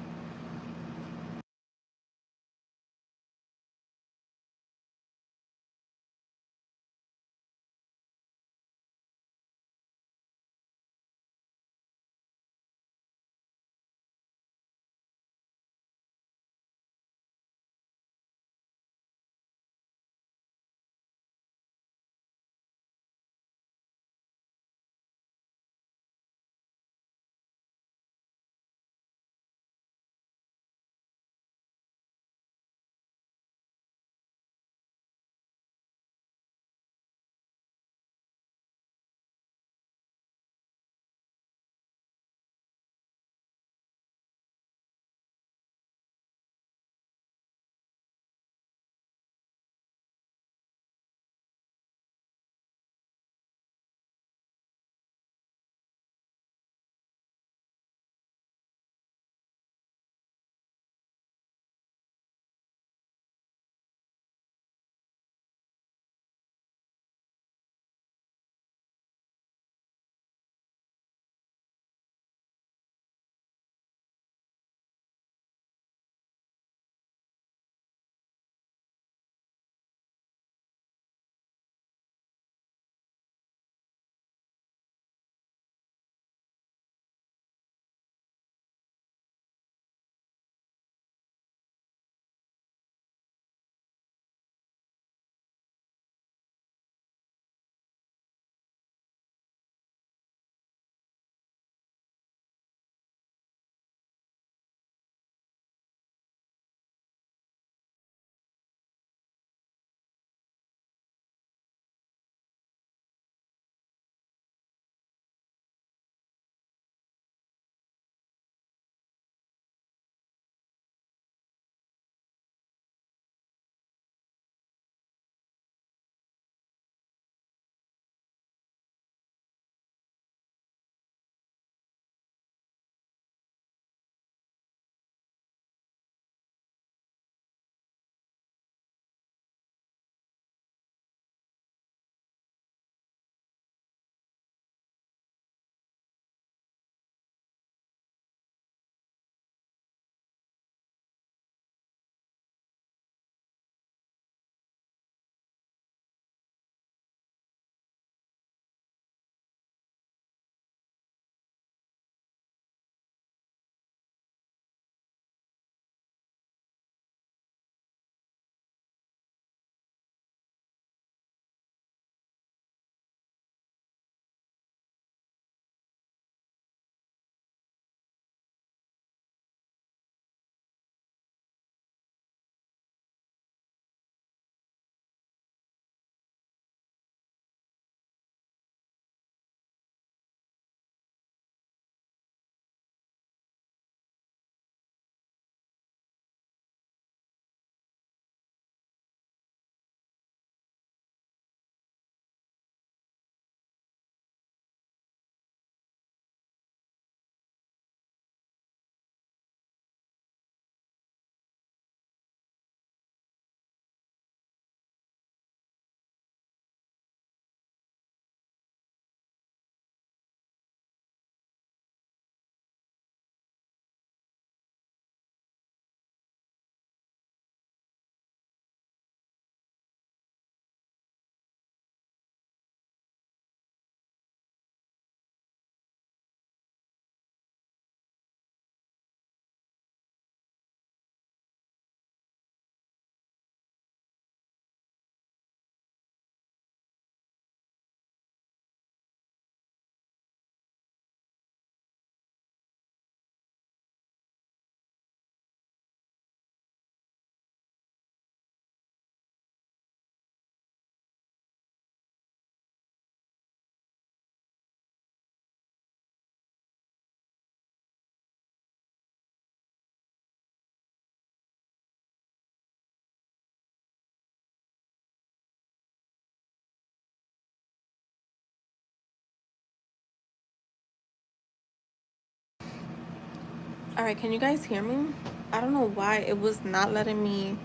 All right, can you guys hear me? I don't know why it was not letting me.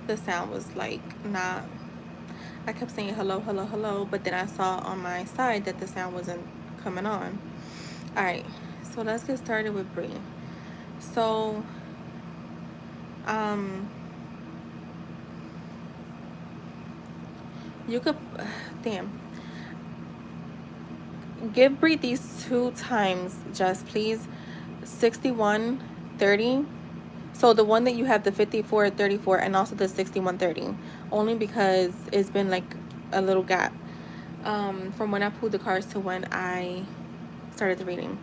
The sound was like not. I kept saying hello, hello, hello, but then I saw on my side that the sound wasn't coming on. All right, so let's get started with Bree. So, um, you could, damn, give Bree these two times, just please. 6130. So the one that you have, the 5434, and also the 6130, only because it's been like a little gap from when I pulled the cards to when I started the reading.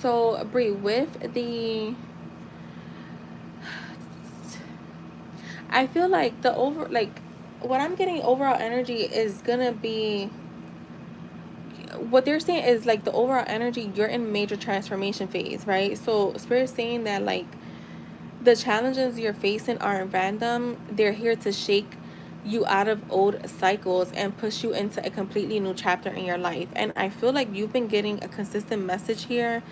So Bree, with the, I feel like the over, like what I'm getting overall energy is gonna be, what they're saying is like the overall energy, you're in major transformation phase, right? So Spirit's saying that like the challenges you're facing aren't random. They're here to shake you out of old cycles and push you into a completely new chapter in your life. And I feel like you've been getting a consistent message here.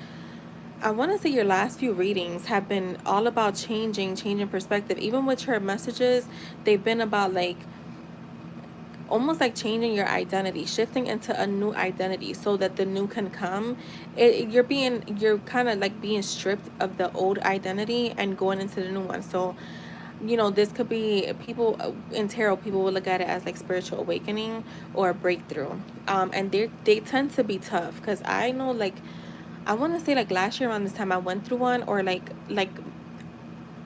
I want to say your last few readings have been all about changing perspective. Even with her messages, they've been about like almost like changing your identity, shifting into a new identity so that the new can come. You're kind of like being stripped of the old identity and going into the new one. So, this could be people in tarot. People will look at it as like spiritual awakening or a breakthrough. And they tend to be tough because I know, like, I want to say like last year around this time I went through one, or like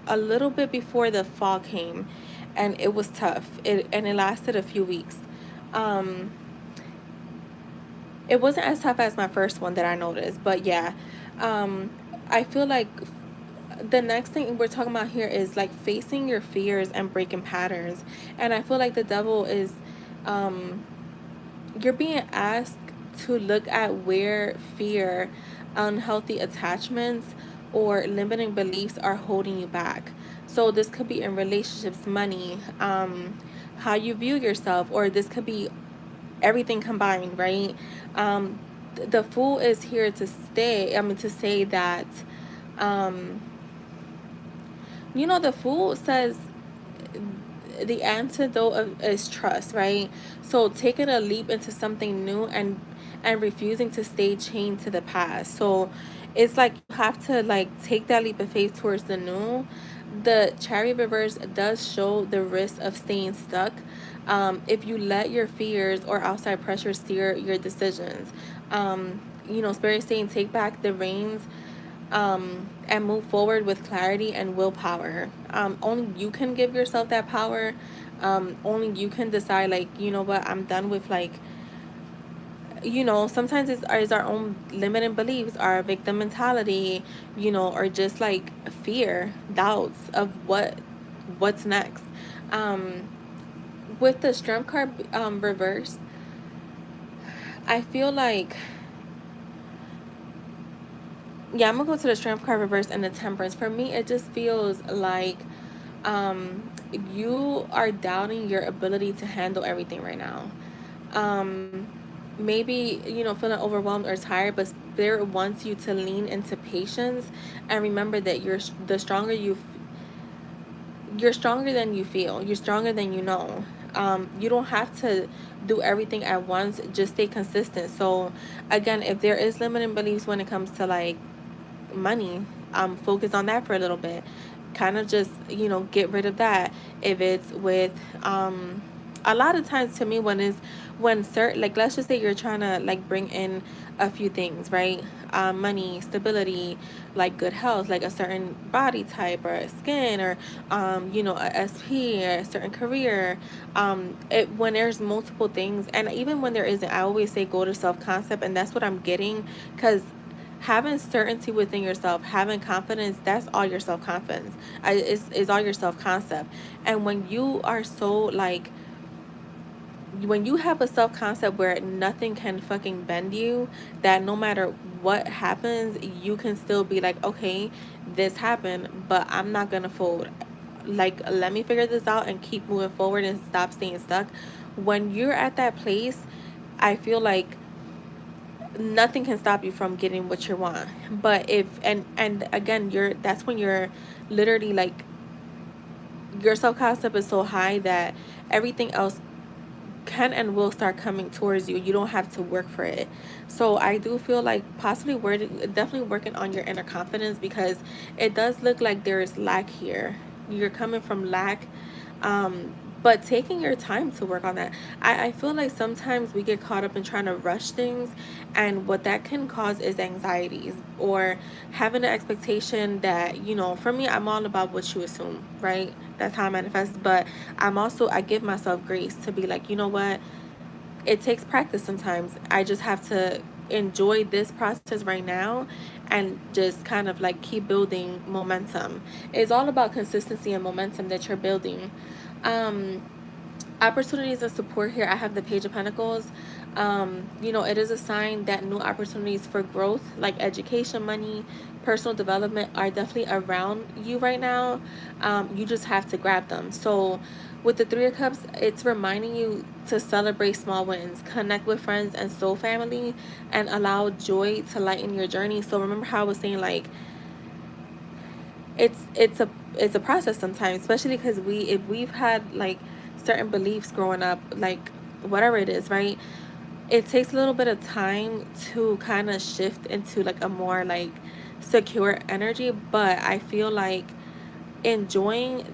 a little bit before the fall came, and it was tough. It lasted a few weeks. Um, it wasn't as tough as my first one that I noticed, but yeah, um, I feel like the next thing we're talking about here is like facing your fears and breaking patterns. And I feel like the devil is, um, you're being asked to look at where fear, unhealthy attachments, or limiting beliefs are holding you back. So this could be in relationships, money, how you view yourself, or this could be everything combined, right? Um, the fool is here to stay. I mean, to say that, um, the fool says the antidote is trust, right? So taking a leap into something new and refusing to stay chained to the past. So it's like you have to like take that leap of faith towards the new. The Chariot reverse does show the risk of staying stuck if you let your fears or outside pressure steer your decisions. Spirit saying take back the reins, and move forward with clarity and willpower. Only you can give yourself that power. Only you can decide, like, you know what, I'm done with, like, sometimes it's our own limiting beliefs, our victim mentality, or just like fear, doubts of what's next. Um, with the strength card reversed, I feel like, yeah, I'm gonna go to the strength card reverse and the temperance. For me, it just feels like you are doubting your ability to handle everything right now. Maybe, feeling overwhelmed or tired, but Spirit wants you to lean into patience and remember that you're stronger than you feel. You're stronger than you know. You don't have to do everything at once. Just stay consistent. So, again, if there is limiting beliefs when it comes to like money, focus on that for a little bit. Kind of just, get rid of that. If it's with, a lot of times to me, when certain, like, let's just say you're trying to like bring in a few things, right? Money, stability, like good health, like a certain body type or skin, or a SP, or a certain career. When there's multiple things, and even when there isn't, I always say go to self-concept, and that's what I'm getting, because having certainty within yourself, having confidence, that's all your self-confidence. Is all your self-concept. And when you are so like, when you have a self-concept where nothing can fucking bend you, that no matter what happens, you can still be like, okay, this happened, but I'm not gonna fold. Like, let me figure this out and keep moving forward and stop staying stuck. When you're at that place, I feel like nothing can stop you from getting what you want. But if and again, you're that's when you're literally like your self concept is so high that everything else can and will start coming towards you. You don't have to work for it. So I do feel like possibly we're definitely working on your inner confidence, because it does look like there is lack here. You're coming from lack. But taking your time to work on that. I feel like sometimes we get caught up in trying to rush things, and what that can cause is anxieties, or having an expectation that, for me, I'm all about what you assume, right? That's how I manifest. But I give myself grace to be like, you know what? It takes practice sometimes. I just have to enjoy this process right now and just kind of like keep building momentum. It's all about consistency and momentum that you're building. Um, Opportunities and support here. I have the Page of Pentacles. It is a sign that new opportunities for growth, like education, money, personal development, are definitely around you right now. You just have to grab them. So with the Three of Cups, it's reminding you to celebrate small wins, connect with friends and soul family, and allow joy to lighten your journey. So remember how I was saying, like, it's a process sometimes, especially because if we've had like certain beliefs growing up, like whatever it is, right? It takes a little bit of time to kind of shift into like a more like secure energy. But I feel like enjoying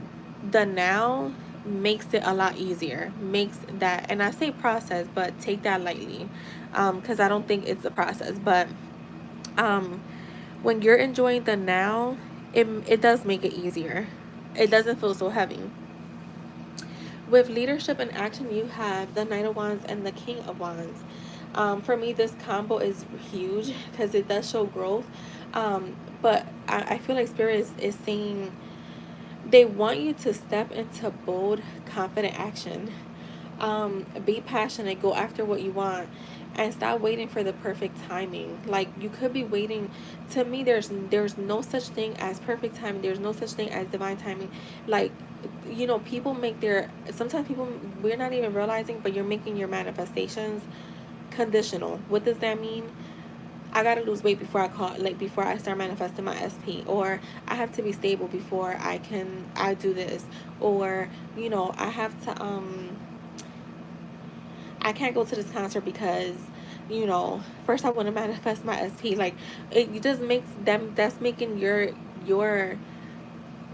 the now makes it a lot easier, makes that, and I say process, but take that lightly, because I don't think it's a process. But um when you're enjoying the now, it does make it easier. It doesn't feel so heavy. With leadership and action, you have the Knight of Wands and the King of Wands. For me, this combo is huge because it does show growth. But I feel like Spirit is saying they want you to step into bold, confident action. Be passionate, go after what you want, and stop waiting for the perfect timing. Like, you could be waiting. To me, there's no such thing as perfect timing. There's no such thing as divine timing. Like, people make their, sometimes people, we're not even realizing, but you're making your manifestations conditional. What does that mean? I gotta lose weight before I start manifesting my SP, or I have to be stable before I do this, or I have to I can't go to this concert because first I want to manifest my SP. Like, it just makes them, that's making your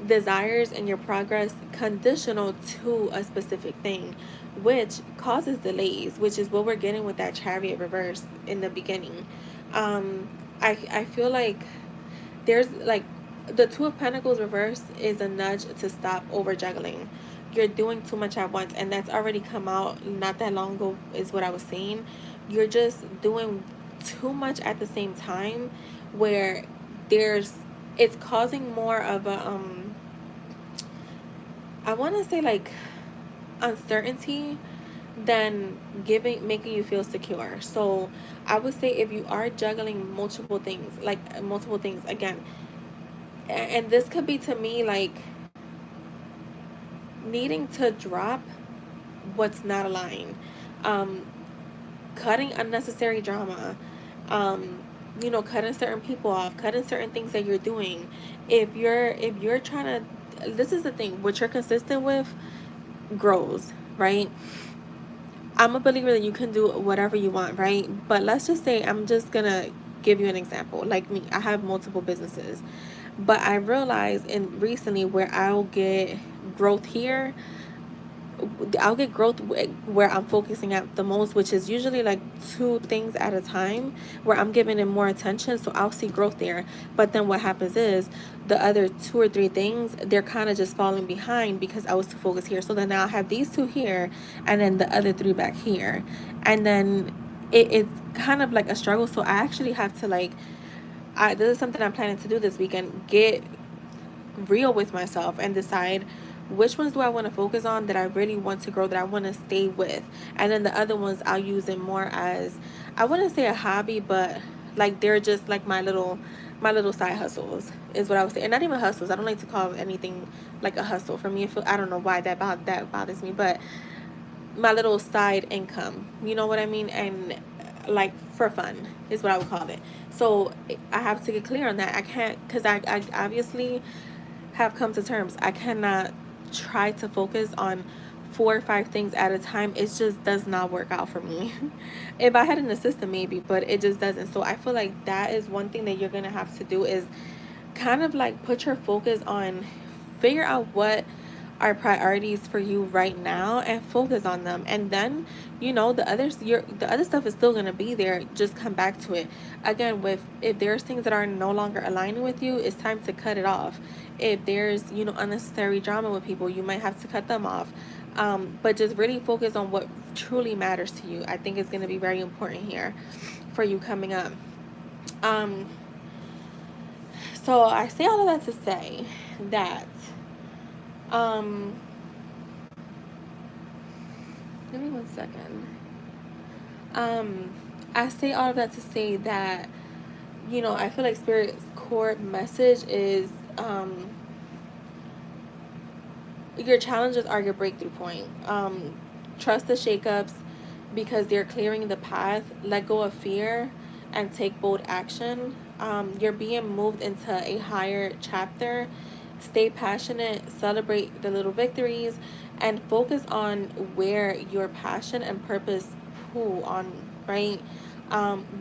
desires and your progress conditional to a specific thing, which causes delays, which is what we're getting with that Chariot reverse in the beginning. I feel like there's like the Two of Pentacles reverse is a nudge to stop over juggling. You're doing too much at once, and that's already come out not that long ago, is what I was saying. You're just doing too much at the same time, where there's it's causing more of a I want to say like uncertainty than making you feel secure. So I would say if you are juggling multiple things again, and this could be to me like needing to drop what's not aligned, um, cutting unnecessary drama, cutting certain people off, cutting certain things that you're doing. If you're trying to, this is the thing, what you're consistent with grows, right? I'm a believer that you can do whatever you want, right? But let's just say, I'm just gonna give you an example. Like me, I have multiple businesses, but I realized in recently where I'll get growth here, I'll get growth where I'm focusing at the most, which is usually like two things at a time, where I'm giving it more attention. So I'll see growth there. But then what happens is the other two or three things, they're kind of just falling behind because I was too focused here. So then now I have these two here, and then the other three back here. And then it's kind of like a struggle. So I actually have to like, this is something I'm planning to do this weekend, get real with myself and decide which ones do I want to focus on, that I really want to grow, that I want to stay with. And then the other ones, I'll use it more as, I wouldn't say a hobby, but like they're just like my little side hustles is what I would say. And not even hustles. I don't like to call anything like a hustle. For me, I don't know why that bothers me, but my little side income. You know what I mean? And like for fun is what I would call it. So I have to get clear on that. I can't, because I obviously have come to terms. I cannot try to focus on 4 or 5 things at a time. It just does not work out for me. If I had an assistant, maybe, but it just doesn't. So I feel like that is one thing that you're gonna have to do, is kind of like put your focus on, figure out what are priorities for you right now and focus on them. And then, the other stuff is still going to be there, just come back to it. Again, with if there's things that are no longer aligning with you, it's time to cut it off. If there's unnecessary drama with people, you might have to cut them off. But just really focus on what truly matters to you. I think it's going to be very important here for you coming up. um so I say all of that to say that, um give me 1 second. Um, I say all of that to say that, I feel like Spirit's core message is, your challenges are your breakthrough point. Trust the shakeups because they're clearing the path. Let go of fear and take bold action. You're being moved into a higher chapter. Stay passionate, celebrate the little victories, and focus on where your passion and purpose pull on, right?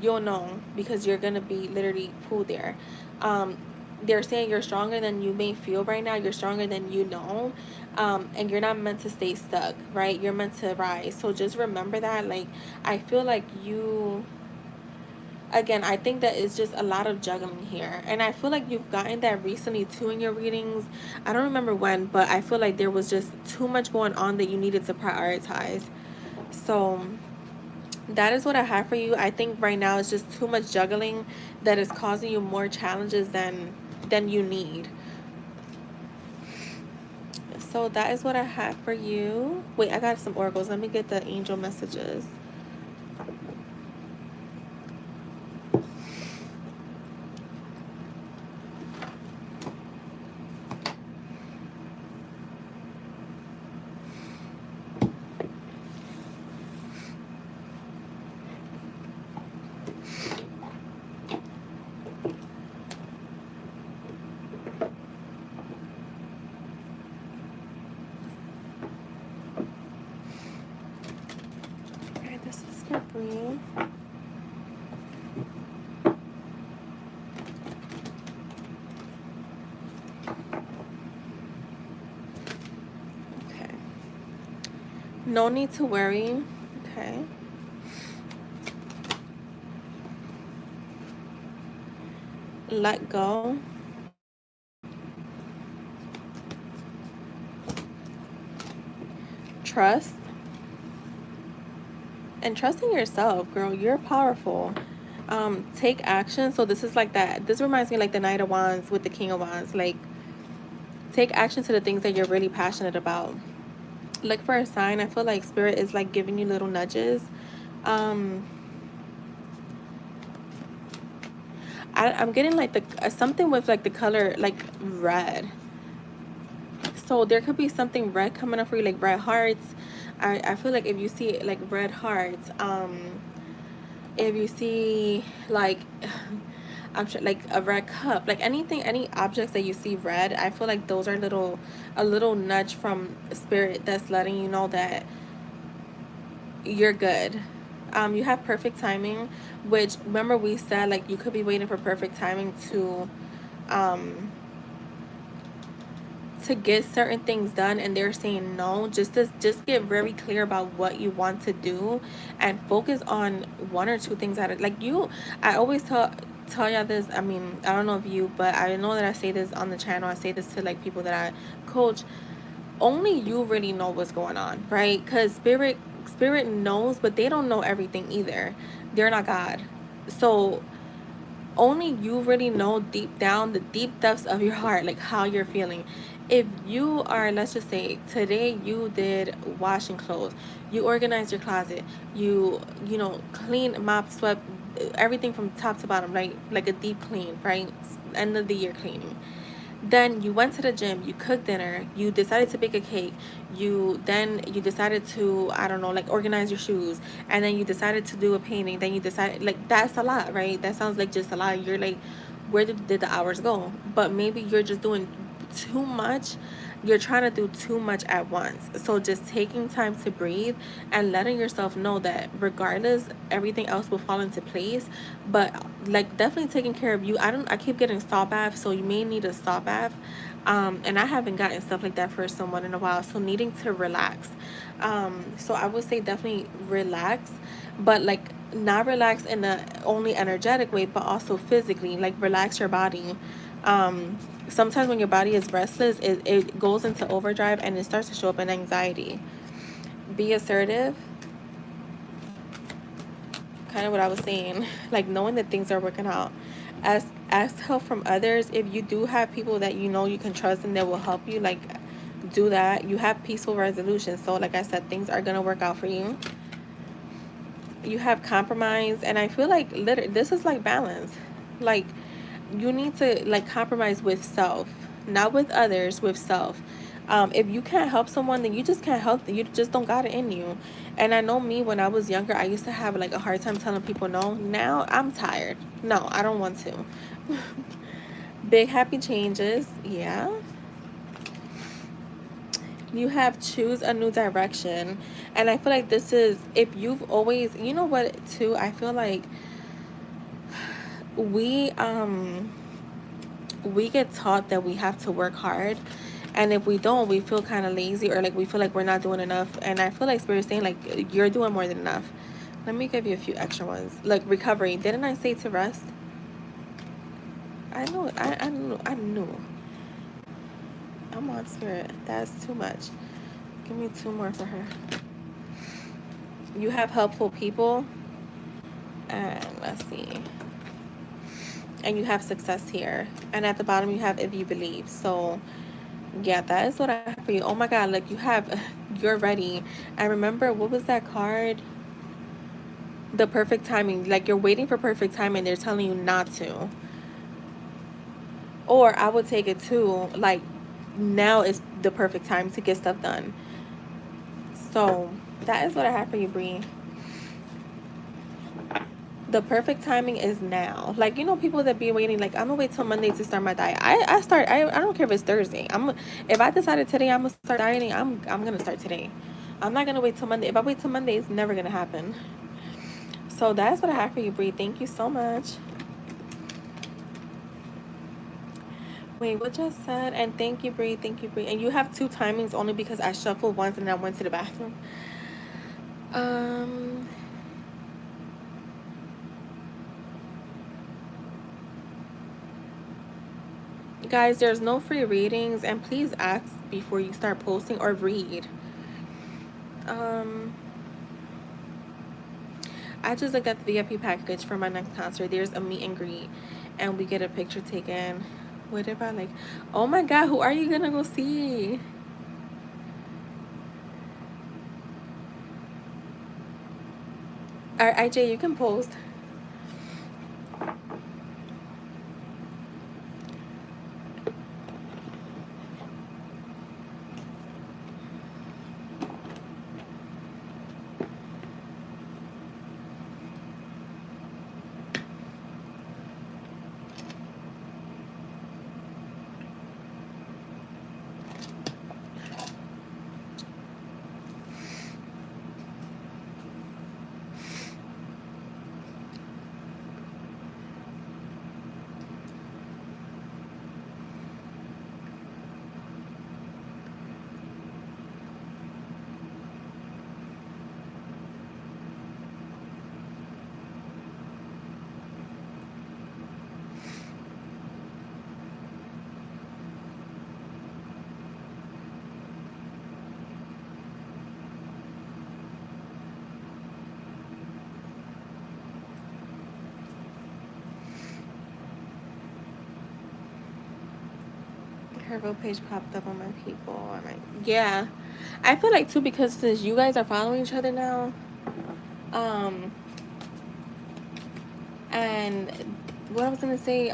You'll know because you're going to be literally pulled there. Um, they're saying you're stronger than you may feel right now. You're stronger than you know. And you're not meant to stay stuck, right? You're meant to rise. So just remember that. Like, I feel like again, I think that it's just a lot of juggling here. And I feel like you've gotten that recently too in your readings. I don't remember when, but I feel like there was just too much going on that you needed to prioritize. So that is what I have for you. I think right now it's just too much juggling that is causing you more challenges than you need. So that is what I have for you. Wait, I got some oracles. Let me get the angel messages. Alright, this is good for you. Okay. No need to worry. Okay. Let go. Trust. And trust in yourself, girl. You're powerful. Take action. So this is like that. This reminds me like the Knight of Wands with the King of Wands. Like, take action to the things that you're really passionate about. Look for a sign. I feel like Spirit is like giving you little nudges. I'm getting like the something with like the color like red. So there could be something red coming up for you, like red hearts. I feel like if you see like red hearts, if you see like I'm sure like a red cup, like anything, any objects that you see red, I feel like those are a little nudge from Spirit that's letting you know that you're good. You have perfect timing, which remember we said like you could be waiting for perfect timing um to get certain things done, and they're saying no. Just get very clear about what you want to do and focus on 1 or 2 things at it. Like I always tell y'all this. I mean, I don't know if you, but I know that I say this on the channel. I say this to like people that I coach. Only you really know what's going on, right? Because spirit knows, but they don't know everything either. They're not God. So only you really know deep down the deep depths of your heart, like how you're feeling. If you are, let's just say today you did washing clothes, you organized your closet, you clean, mop, swept, everything from top to bottom, like a deep clean, right? End of the year cleaning. Then you went to the gym, you cooked dinner, you decided to bake a cake, you decided to, I don't know, like organize your shoes, and then you decided to do a painting, then you decided, like, that's a lot, right? That sounds like just a lot. You're like, where did the hours go? But maybe you're just doing too much. You're trying to do too much at once. So just taking time to breathe and letting yourself know that regardless, everything else will fall into place. But like definitely taking care of you. I keep getting salt baths, so you may need a salt bath. And I haven't gotten stuff like that for someone in a while. So needing to relax. So I would say definitely relax, but like not relax in the only energetic way, but also physically, like relax your body. Sometimes when your body is restless, it goes into overdrive and it starts to show up in anxiety. Be assertive, kind of what I was saying, like knowing that things are working out. Ask help from others. If you do have people that you know you can trust and that will help you, like do that. You have peaceful resolution. So like I said, things are gonna work out for you. You have compromise, and I feel like this is like balance. Like you need to like compromise with self, not with others, with self. If you can't help someone, then you just can't help them. You just don't got it in you. And I know me, when I was younger, I used to have like a hard time telling people no. Now I'm tired. No, I don't want to. Big happy changes. Yeah. You have choose a new direction. And I feel like this is, if you've always, you know what, too, I feel like we we get taught that we have to work hard, and if we don't, we feel kind of lazy, or like we feel like we're not doing enough. And I feel like Spirit's saying like you're doing more than enough. Let me give you a few extra ones. Like recovery, didn't I say to rest? I knew I'm on Spirit. That's too much. Give me two more for her. You have helpful people, and let's see, and you have success here, and at the bottom you have if you believe. So yeah, that is what I have for you. Oh my God, like you have, you're ready. And remember, what was that card? The perfect timing. Like you're waiting for perfect timing. They're telling you not to. Or I would take it too, like now is the perfect time to get stuff done. So that is what I have for you, Bree. The perfect timing is now. Like, you know, people that be waiting, like, I'm gonna wait till Monday to start my diet. I don't care if it's Thursday. If I decided today I'm gonna start dieting, I'm gonna start today. I'm not gonna wait till Monday. If I wait till Monday, it's never gonna happen. So that's what I have for you, Bree. Thank you so much. Wait, what just said? And thank you, Bree. Thank you, Bree. And you have two timings only because I shuffled once and I went to the bathroom. Um, Guys, there's no free readings, and please ask before you start posting or read. Um, I just looked at the VIP package for my next concert. There's a meet and greet, and we get a picture taken. What if I like? Oh my God, who are you gonna go see? All right, IJ, you can post. Her vote page popped up on my people. I'm like, yeah. I feel like too, because since you guys are following each other now, um, and what I was gonna say,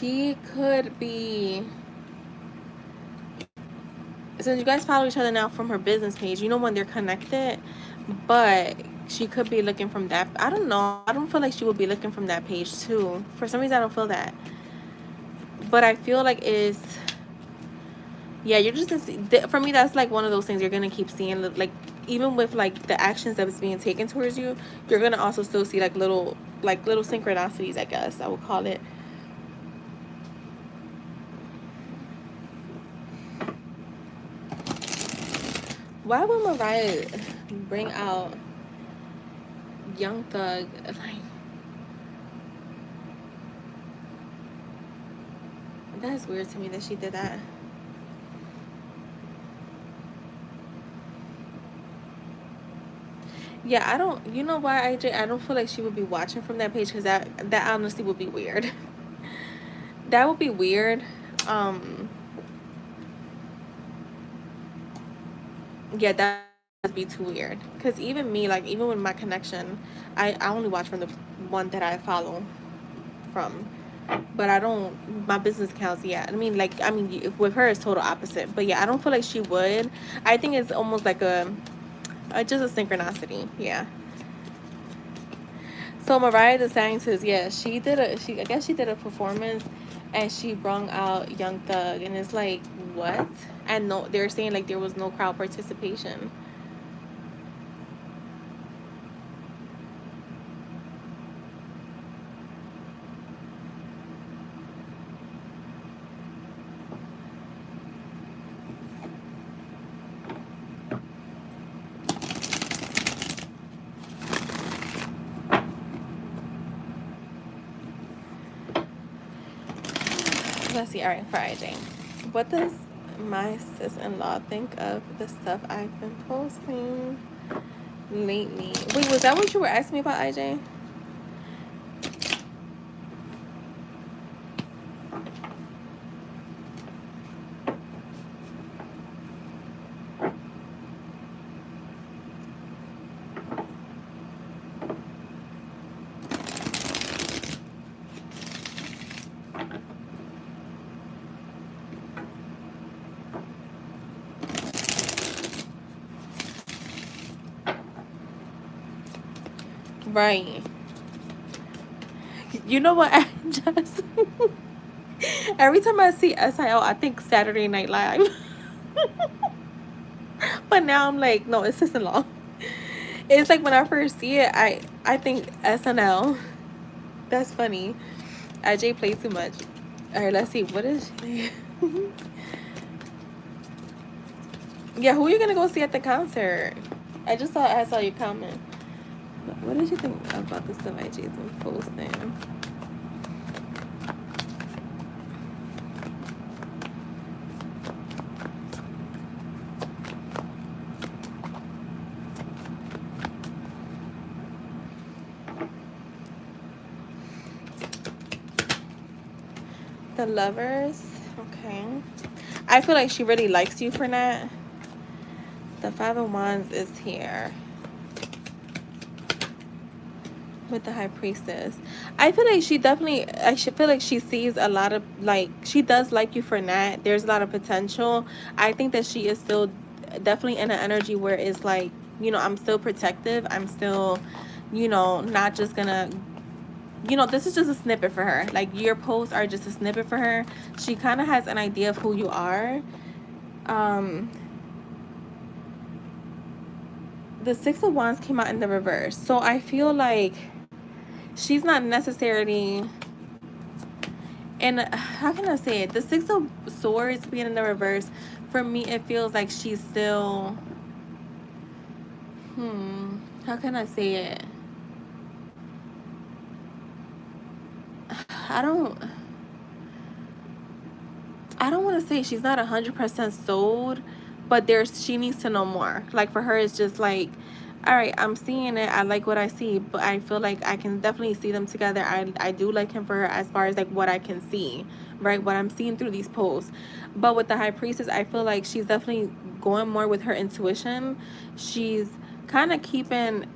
she could be, since you guys follow each other now from her business page, you know when they're connected, but she could be looking from that. I don't know. I don't feel like she would be looking from that page too. For some reason, I don't feel that. But I feel like it's, yeah, you're just gonna see, for me, that's like one of those things you're gonna keep seeing. Like, even with like the actions that was being taken towards you, you're gonna also still see like little synchronicities, I guess I would call it. Why would Mariah bring out Young Thug? Like, that's weird to me that she did that. Yeah, I don't. You know why, IJ? I don't feel like she would be watching from that page, because that honestly would be weird. That would be weird. Um, yeah, that would be too weird. Because even me, like even with my connection, I only watch from the one that I follow from. But I don't, my business accounts, yeah. With her, it's total opposite. But yeah, I don't feel like she would. I think it's almost like just a synchronicity. Yeah. So Mariah the Scientist, yeah, I guess she did a performance, and she brung out Young Thug, and it's like, what? And no, they're saying like there was no crowd participation. Let's see. All right, for IJ, what does my sis-in-law think of the stuff I've been posting lately? Wait, was that what you were asking me about, IJ? Right. You know what? I just every time I see SIL, I think Saturday Night Live. But now I'm like, no, it's sis-in-law. It's like when I first see it, I think SNL. That's funny. IJ plays too much. All right, let's see. What is she? Yeah, who are you gonna go see at the concert? I saw your comment. What did you think about the stuff IJ's been posting? The Lovers. Okay. I feel like she really likes you for that. The Five of Wands is here with the High Priestess. I feel like I should feel like she sees a lot of, like, she does like you for that. There's a lot of potential. I think that she is still definitely in an energy where it's like, I'm still protective. I'm still, not just gonna, this is just a snippet for her. Like, your posts are just a snippet for her. She kind of has an idea of who you are. The Six of Wands came out in the reverse. So I feel like she's not necessarily, and how can I say it? The Six of Swords being in the reverse, for me, it feels like she's still, how can I say it? I don't want to say she's not 100% sold, but she needs to know more. Like, for her, it's just like, all right, I'm seeing it. I like what I see, but I feel like I can definitely see them together. I do like him for her as far as like what I can see, right? What I'm seeing through these posts. But with the High Priestess, I feel like she's definitely going more with her intuition. She's kind of keeping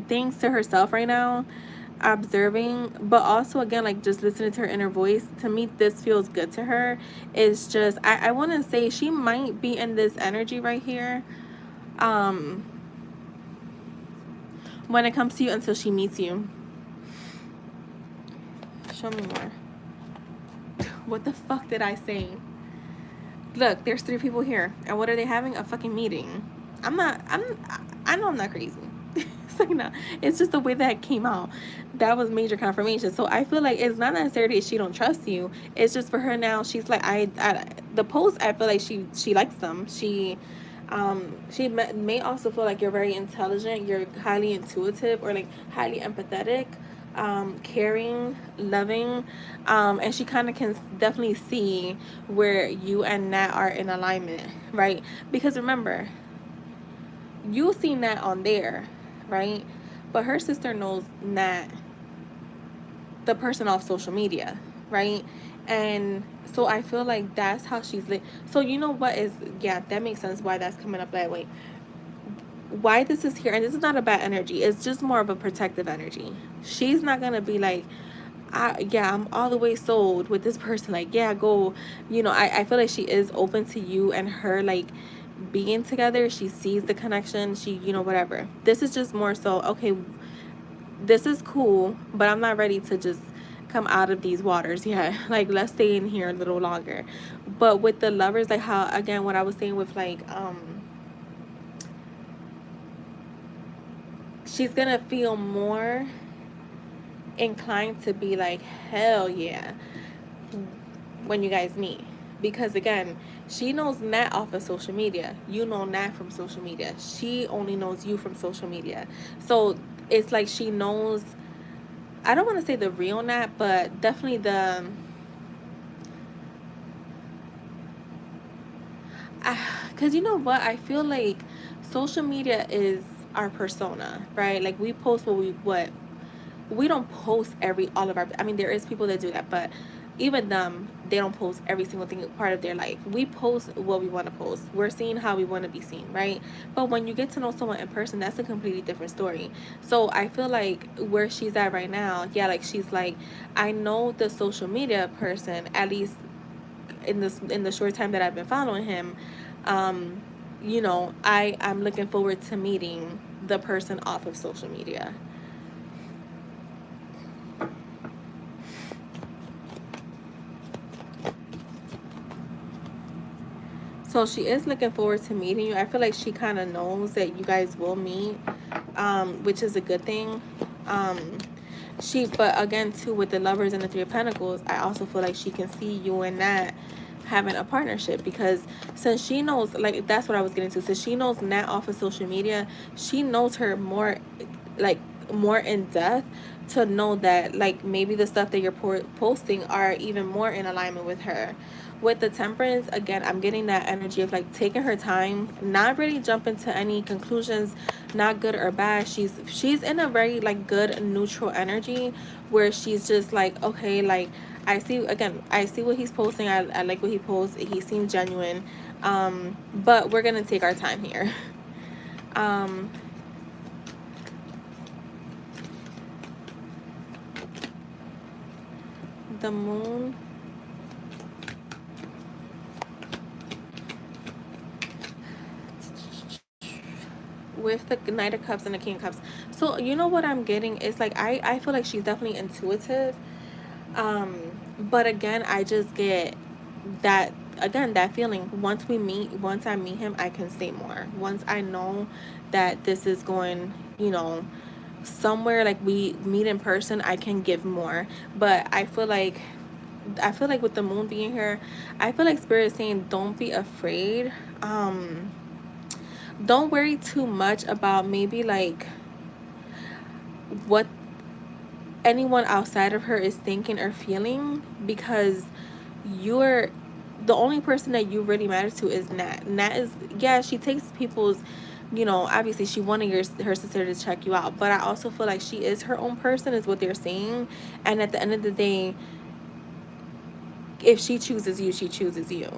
things to herself right now. observing, but also again, like just listening to her inner voice. To me, this feels good to her. It's just I want to say she might be in this energy right here, um when it comes to you until she meets you. Show me more. What the fuck did I say? Look, there's 3 people here, and what are they having? A fucking meeting. I know I'm not crazy. It's like, no, it's just the way that it came out. That was major confirmation. So I feel like it's not necessarily that she don't trust you. It's just for her now. She's like, the post. I feel like she likes them. She may also feel like you're very intelligent. You're highly intuitive or like highly empathetic, caring, loving, and she kind of can definitely see where you and Nat are in alignment, right? Because remember, you've seen Nat on there, right? But her sister knows Nat, the person off social media, right? And so I feel like that's how she's lit. So you know what is, yeah, that makes sense why that's coming up that way. Why this is here, and this is not a bad energy, it's just more of a protective energy. She's not gonna be like, I'm all the way sold with this person, like, yeah, go, I feel like she is open to you and her, like, being together. She sees the connection, she, whatever. This is just more so, okay, this is cool, but I'm not ready to just come out of these waters yet. Like, let's stay in here a little longer. But with the lovers, like how, again, what I was saying with like, she's gonna feel more inclined to be like, hell yeah, when you guys meet. Because again, she knows Nat off of social media. You know Nat from social media. She only knows you from social media. So it's like she knows, I don't want to say the real Nat, but definitely the, because you know what? I feel like social media is our persona, right? Like we post what we don't post all of our, I mean, there is people that do that, but even them, they don't post every single thing part of their life. We post what we want to post. We're seeing how we want to be seen, right? But when you get to know someone in person, that's a completely different story. So I feel like where she's at right now, yeah, like she's like, I know the social media person, at least in the short time that I've been following him. I'm looking forward to meeting the person off of social media. So she is looking forward to meeting you. I feel like she kind of knows that you guys will meet, which is a good thing. But again, too, with the lovers and the 3 of Pentacles, I also feel like she can see you and Nat having a partnership, because since she knows, like, that's what I was getting to. Since she knows Nat off of social media, she knows her more, like, more in depth, to know that, like, maybe the stuff that you're posting are even more in alignment with her. With the Temperance, again, I'm getting that energy of like taking her time, not really jumping to any conclusions, not good or bad. She's in a very like good neutral energy, where she's just like, okay, like, I see what he's posting. I like what he posts. He seems genuine. But we're gonna take our time here. um the Moon, with the Knight of Cups and the King of Cups. So you know what I'm getting is like, I feel like she's definitely intuitive. But again, I just get that, again, that feeling. Once I meet him, I can say more. Once I know that this is going, somewhere, like we meet in person, I can give more. But I feel like with the Moon being here, I feel like Spirit is saying don't be afraid. Don't worry too much about maybe like what anyone outside of her is thinking or feeling, because you're the only person that you really matter to is Nat. Nat is, yeah, she takes people's, obviously she wanted her sister to check you out, but I also feel like she is her own person, is what they're saying. And at the end of the day, if she chooses you, she chooses you.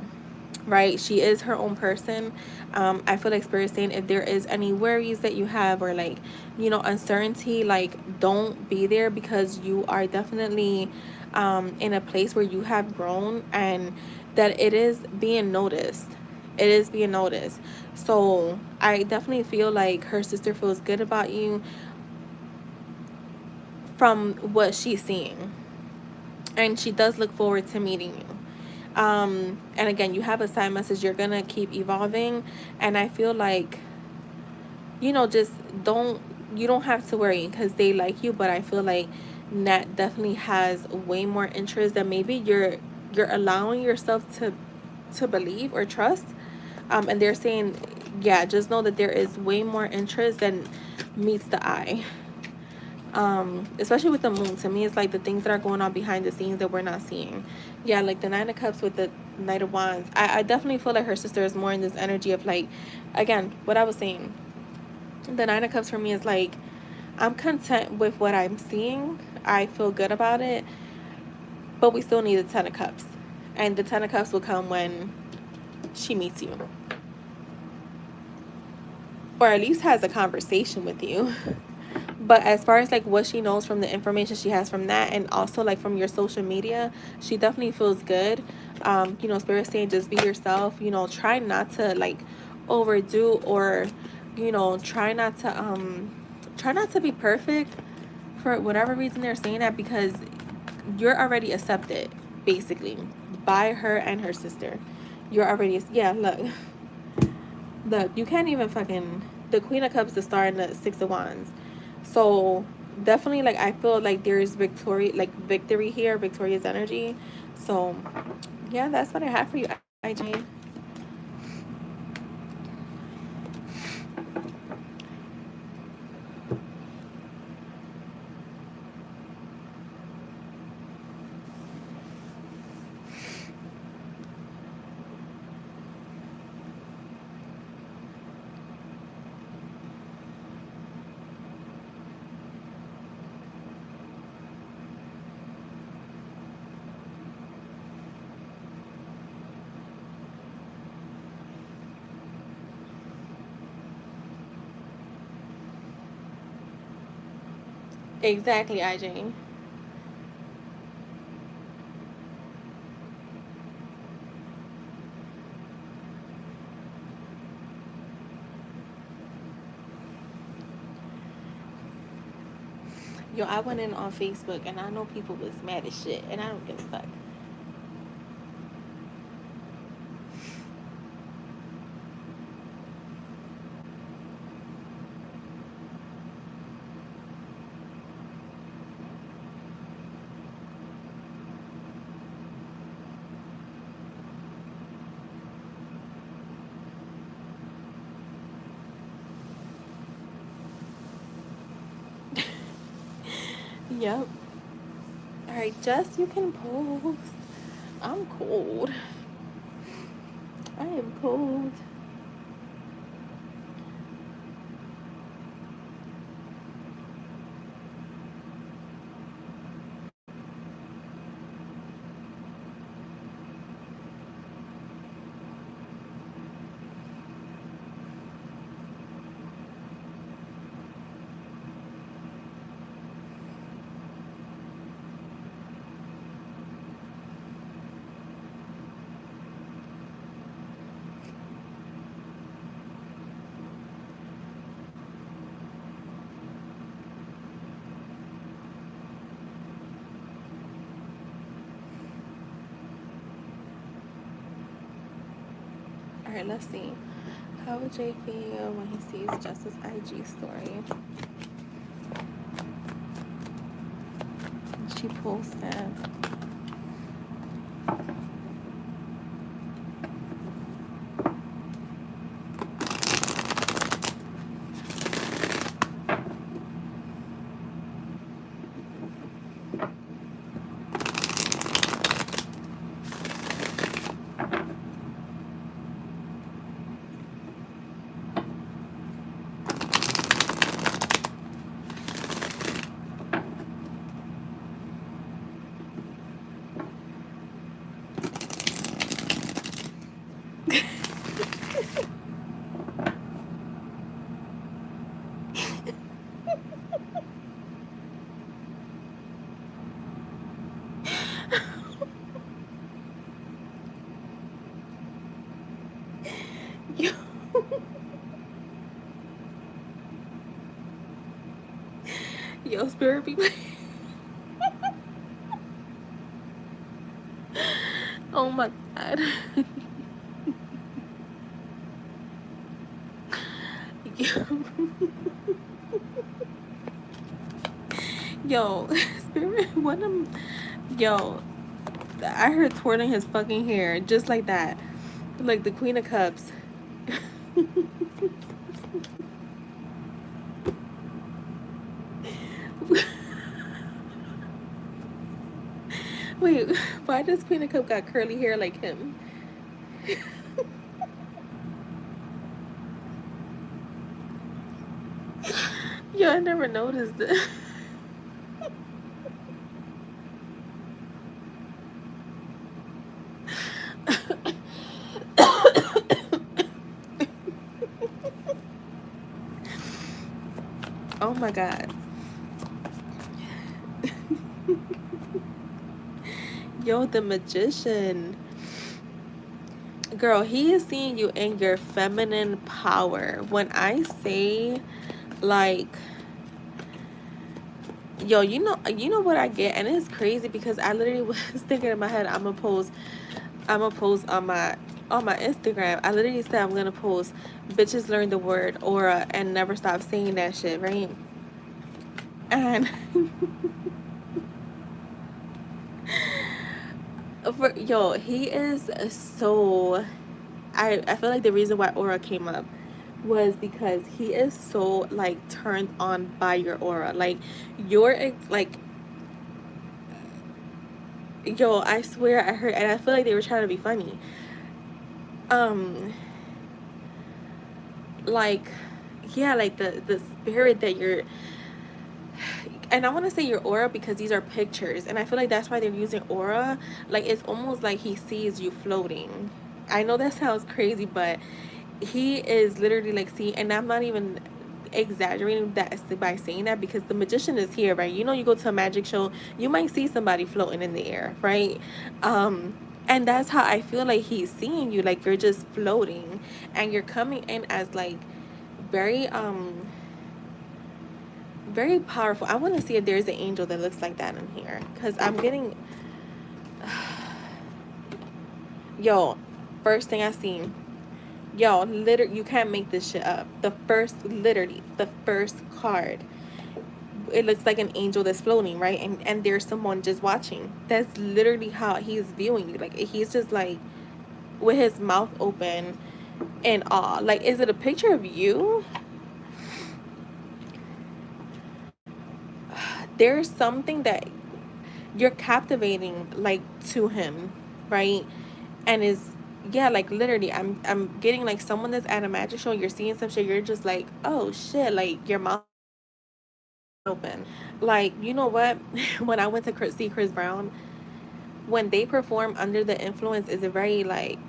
right? She is her own person. I feel like Spirit is saying if there is any worries that you have, or like, uncertainty, like, don't be there, because you are definitely in a place where you have grown, and that it is being noticed. It is being noticed. So I definitely feel like her sister feels good about you from what she's seeing, and she does look forward to meeting you. And again, you have a side message, you're gonna keep evolving, and I feel like, just don't, you don't have to worry, because they like you, but I feel like Nat definitely has way more interest than maybe you're allowing yourself to believe or trust. And they're saying, yeah, just know that there is way more interest than meets the eye. Especially with the moon, to me it's like the things that are going on behind the scenes that we're not seeing. Yeah, like the Nine of Cups with the Knight of Wands, I definitely feel like her sister is more in this energy of like, again, what I was saying, the Nine of Cups for me is like, I'm content with what I'm seeing, I feel good about it, but we still need the Ten of Cups, and the Ten of Cups will come when she meets you, or at least has a conversation with you. But as far as like what she knows from the information she has from that, and also like from your social media, she definitely feels good. Spirit saying just be yourself. Try not to like overdo, or try not to be perfect for whatever reason they're saying that, because you're already accepted basically by her and her sister. You're already, yeah, look, you can't even fucking, the Queen of Cups, the Star, and the Six of Wands. So definitely, like, I feel like there's victory here, victorious energy. So yeah, that's what I have for you, IG. Exactly, IJ. Yo, I went in on Facebook and I know people was mad as shit, and I don't give a fuck. Yep. All right, Jess, you can post. I'm cold. I am cold. All right, let's see. How would Jay feel when he sees Jess's IG story? She posted. Yo, yo, spirit people. Oh my god. Yo, yo, spirit. What am? Yo, I heard twirling his fucking hair just like that, like the Queen of Cups. Wait, why does Queen of Cup got curly hair like him? Yo, I never noticed it. Oh my god. Yo, the magician. Girl, he is seeing you in your feminine power. When I say, like, yo, you know what I get, and it's crazy because I literally was thinking in my head, I'm gonna post on my Instagram. I literally said I'm gonna post, bitches learn the word aura and never stop saying that shit, right? And yo, he is so. I feel like the reason why aura came up was because he is so like turned on by your aura, like like, yo, I swear I heard, and I feel like they were trying to be funny. Um, like, yeah, like the spirit that you're, and I want to say your aura because these are pictures, and I feel like that's why they're using aura. Like it's almost like he sees you floating. I know that sounds crazy, but he is literally like, see, and I'm not even exaggerating that by saying that because the magician is here, right? You know, you go to a magic show, you might see somebody floating in the air, right? And that's how I feel like he's seeing you, like you're just floating, and you're coming in as like very very powerful. I want to see if there's an angel that looks like that in here because I'm getting, yo, first thing I seen, yo, literally, you can't make this shit up. Literally, the first card, it looks like an angel that's floating, right? And there's someone just watching. That's literally how he's viewing you. Like he's just like with his mouth open in awe. Like, is it a picture of you? There's something that you're captivating like to him, right? And is, yeah, like literally I'm getting like someone that's at a magic show, you're seeing some shit, you're just like, oh shit, like your mouth open. Like, you know what? When I went to see Chris Brown, when they perform Under the Influence is a very like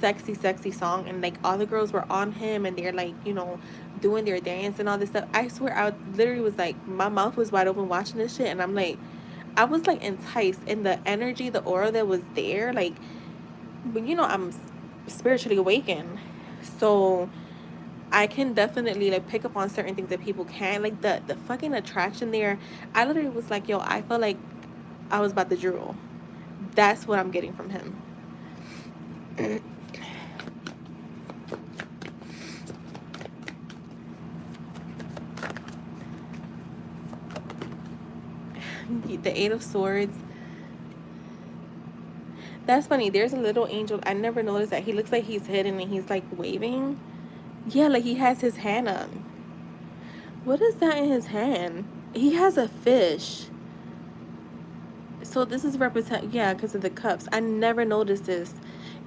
sexy song, and like all the girls were on him and they're like, you know, doing their dance and all this stuff. I swear I literally was like, my mouth was wide open watching this shit, and I'm like, I was like enticed in the energy, the aura that was there. Like, but you know, I'm spiritually awakened, so I can definitely like pick up on certain things that people can't. Like the fucking attraction there. I literally was like, yo, I felt like I was about to drool. That's what I'm getting from him. The Eight of Swords. That's funny. There's a little angel. I never noticed that. He looks like he's hidden and he's like waving. Yeah, like he has his hand up. What is that in his hand? He has a fish. So this is represent, yeah, because of the cups. I never noticed this.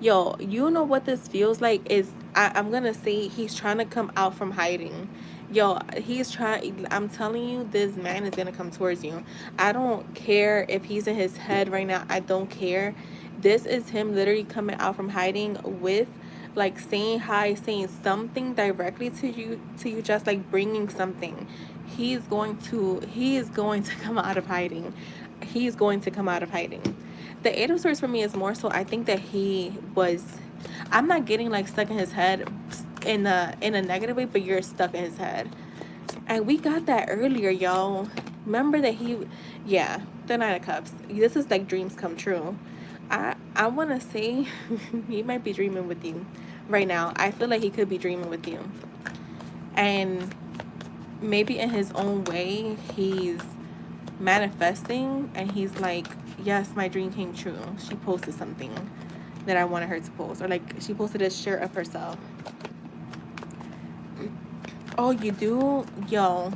Yo, you know what this feels like is, I'm gonna say he's trying to come out from hiding. Yo, he's trying, I'm telling you, this man is gonna come towards you. I don't care if he's in his head right now. I don't care. This is him literally coming out from hiding with like saying hi, saying something directly to you, just like bringing something. He is going to come out of hiding. He's going to come out of hiding. The Eight of Swords for me is more so I think that he was, I'm not getting like stuck in his head in a negative way, but you're stuck in his head. And we got that earlier, y'all. Remember that yeah, the Knight of Cups. This is like dreams come true. I want to say he might be dreaming with you right now. I feel like he could be dreaming with you. And maybe in his own way, he's manifesting and he's like, yes, my dream came true. She posted something that I wanted her to post. Or like she posted a shirt of herself. Oh, you do? Yo.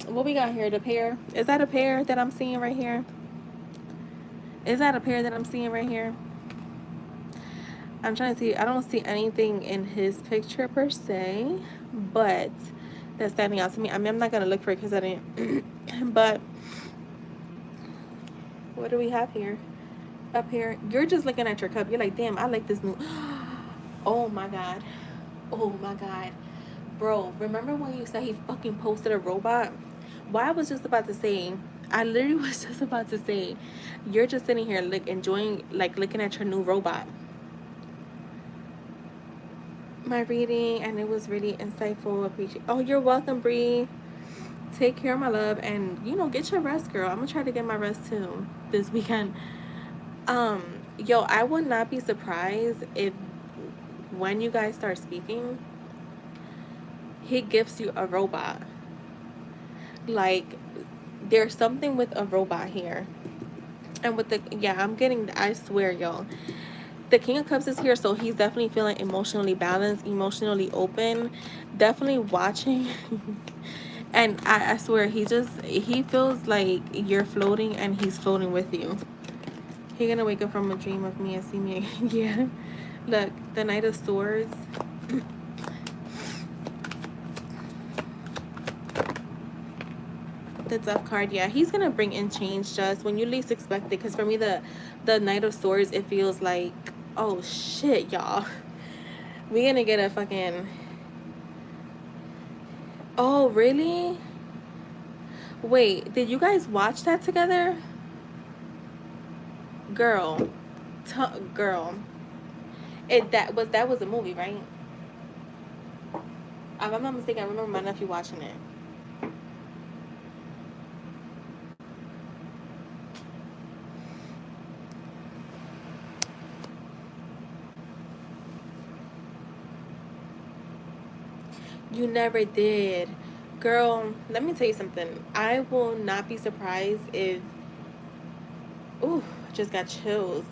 What we got here? The pair. Is that a pair that I'm seeing right here? Is that a pair that I'm seeing right here? I'm trying to see. I don't see anything in his picture per se, but that's standing out to me. I mean, I'm not going to look for it because I didn't. But what do we have here? Up here. You're just looking at your cup. You're like, damn, I like this new. Oh, my God. Oh, my God. Bro, remember when you said he fucking posted a robot? Well, I was just about to say, I literally was just about to say, you're just sitting here like enjoying, like looking at your new robot. My reading, and it was really insightful. Appreciate. Oh, you're welcome, Bree. Take care, my love, and you know, get your rest, girl. I'm gonna try to get my rest too this weekend. Yo, I would not be surprised if when you guys start speaking, he gives you a robot. Like, there's something with a robot here. And with the, yeah, I swear, y'all. The King of Cups is here, so he's definitely feeling emotionally balanced, emotionally open, definitely watching. And I swear, he feels like you're floating and he's floating with you. He's gonna wake up from a dream of me and see me. Yeah. Look, the Knight of Swords. The Death card, yeah, he's gonna bring in change just when you least expect it. Because for me, the Knight of Swords, it feels like, oh shit, y'all, we gonna get a fucking, oh really? Wait, did you guys watch that together? Girl, girl, that was a movie, right? If I'm not mistaken, I remember my nephew watching it. You never did. Girl, let me tell you something. I will not be surprised if, ooh, just got chills.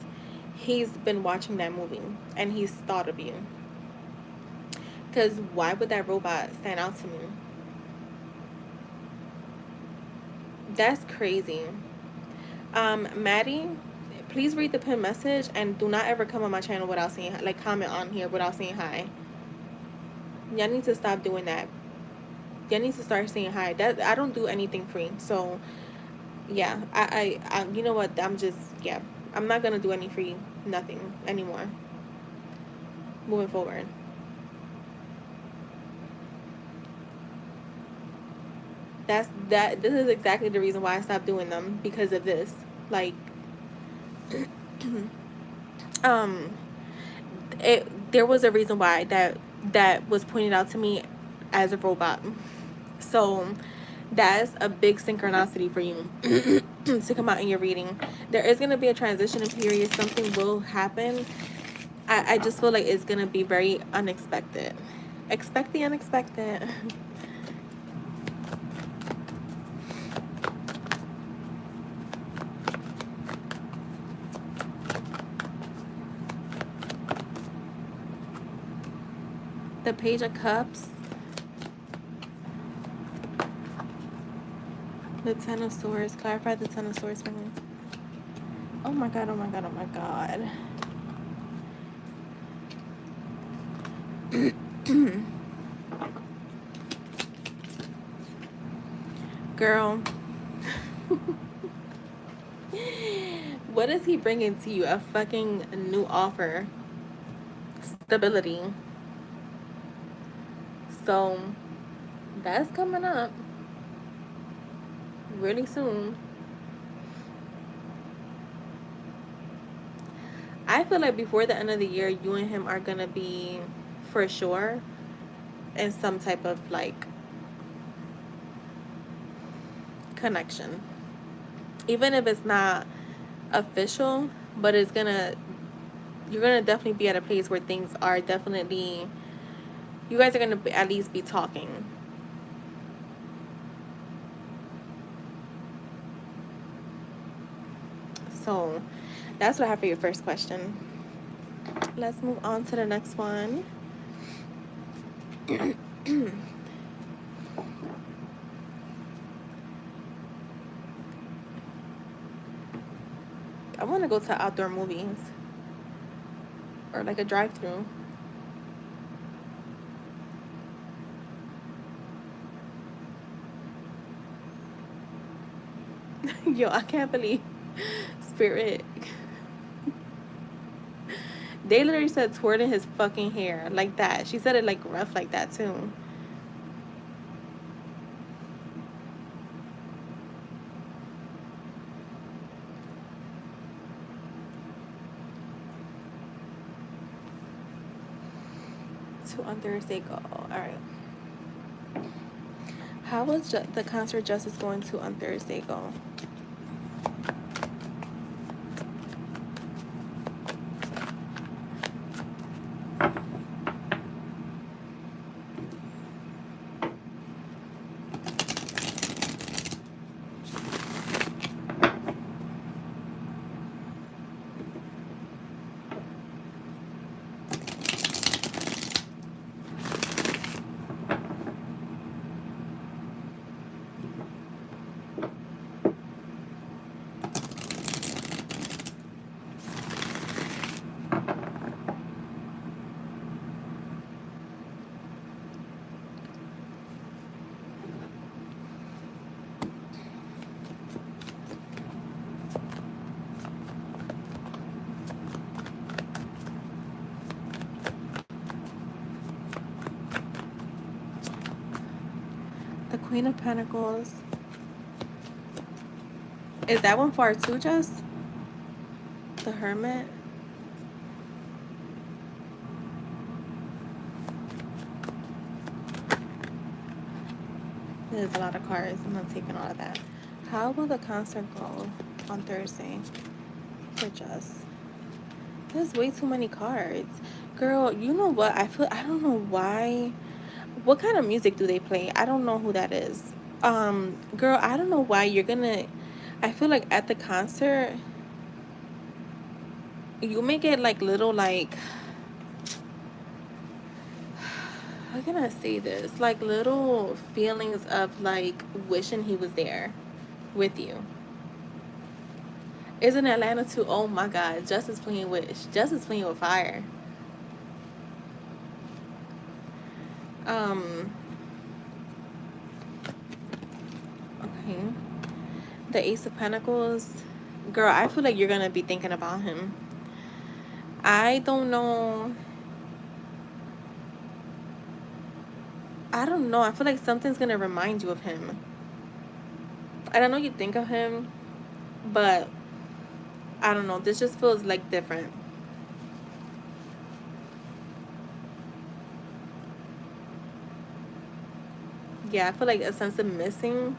He's been watching that movie and he's thought of you. Because why would that robot stand out to me? That's crazy. Maddie, please read the pin message and do not ever come on my channel without saying, like, comment on here without saying hi. Y'all need to stop doing that. Y'all need to start saying hi. That I don't do anything free. So yeah, I you know what? Yeah. I'm not gonna do any free nothing anymore. Moving forward. This is exactly the reason why I stopped doing them, because of this. Like there was a reason why that was pointed out to me as a robot. So that's a big synchronicity for you to come out in your reading. There is going to be a transitioning period. Something will happen. I just feel like it's going to be very unexpected. Expect the unexpected. The Page of Cups. The Ten of Swords. Clarify the Ten of Swords for me. Oh my god, oh my god, oh my god. Girl. What is he bringing to you? A fucking new offer. Stability. So that's coming up really soon. I feel like before the end of the year, you and him are gonna be for sure in some type of like connection. Even if it's not official, but you're gonna definitely be at a place where things are definitely, you guys are gonna at least be talking. So that's what I have for your first question. Let's move on to the next one. I want to go to outdoor movies or like a drive-through. Yo, I can't believe Spirit. They literally said twirling his fucking hair like that. She said it like rough like that too. To on Thursday go. All right. How was the concert Justice going to on Thursday go? The Queen of Pentacles. Is that one far too, Jess? The Hermit. There's a lot of cards. I'm not taking all of that. How will the concert go on Thursday for Jess? There's way too many cards. Girl, you know what? I don't know why. What kind of music do they play? I don't know who that is. Girl, I don't know why you're gonna, I feel like at the concert you may get like little like, how can I say this? Like little feelings of like wishing he was there with you. Isn't Atlanta too? Oh my God, Justice playing with fire. Um, okay. The Ace of Pentacles. Girl, I feel like you're gonna be thinking about him. I don't know. I don't know. I feel like something's gonna remind you of him. I don't know you think of him, but I don't know. This just feels like different. Yeah, I feel like a sense of missing.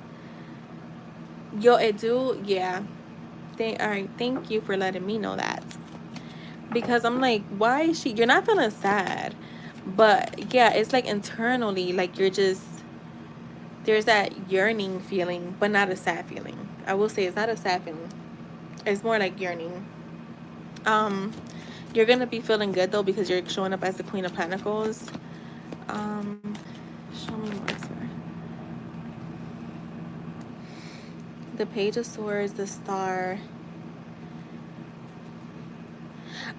Yo, it do. Yeah. All right. Thank you for letting me know that. Because I'm like, why is she? You're not feeling sad, but yeah, it's like internally, like you're just, there's that yearning feeling, but not a sad feeling. I will say it's not a sad feeling. It's more like yearning. Um, you're gonna be feeling good though because you're showing up as the Queen of Pentacles. Show me more, sir. The Page of Swords, the Star.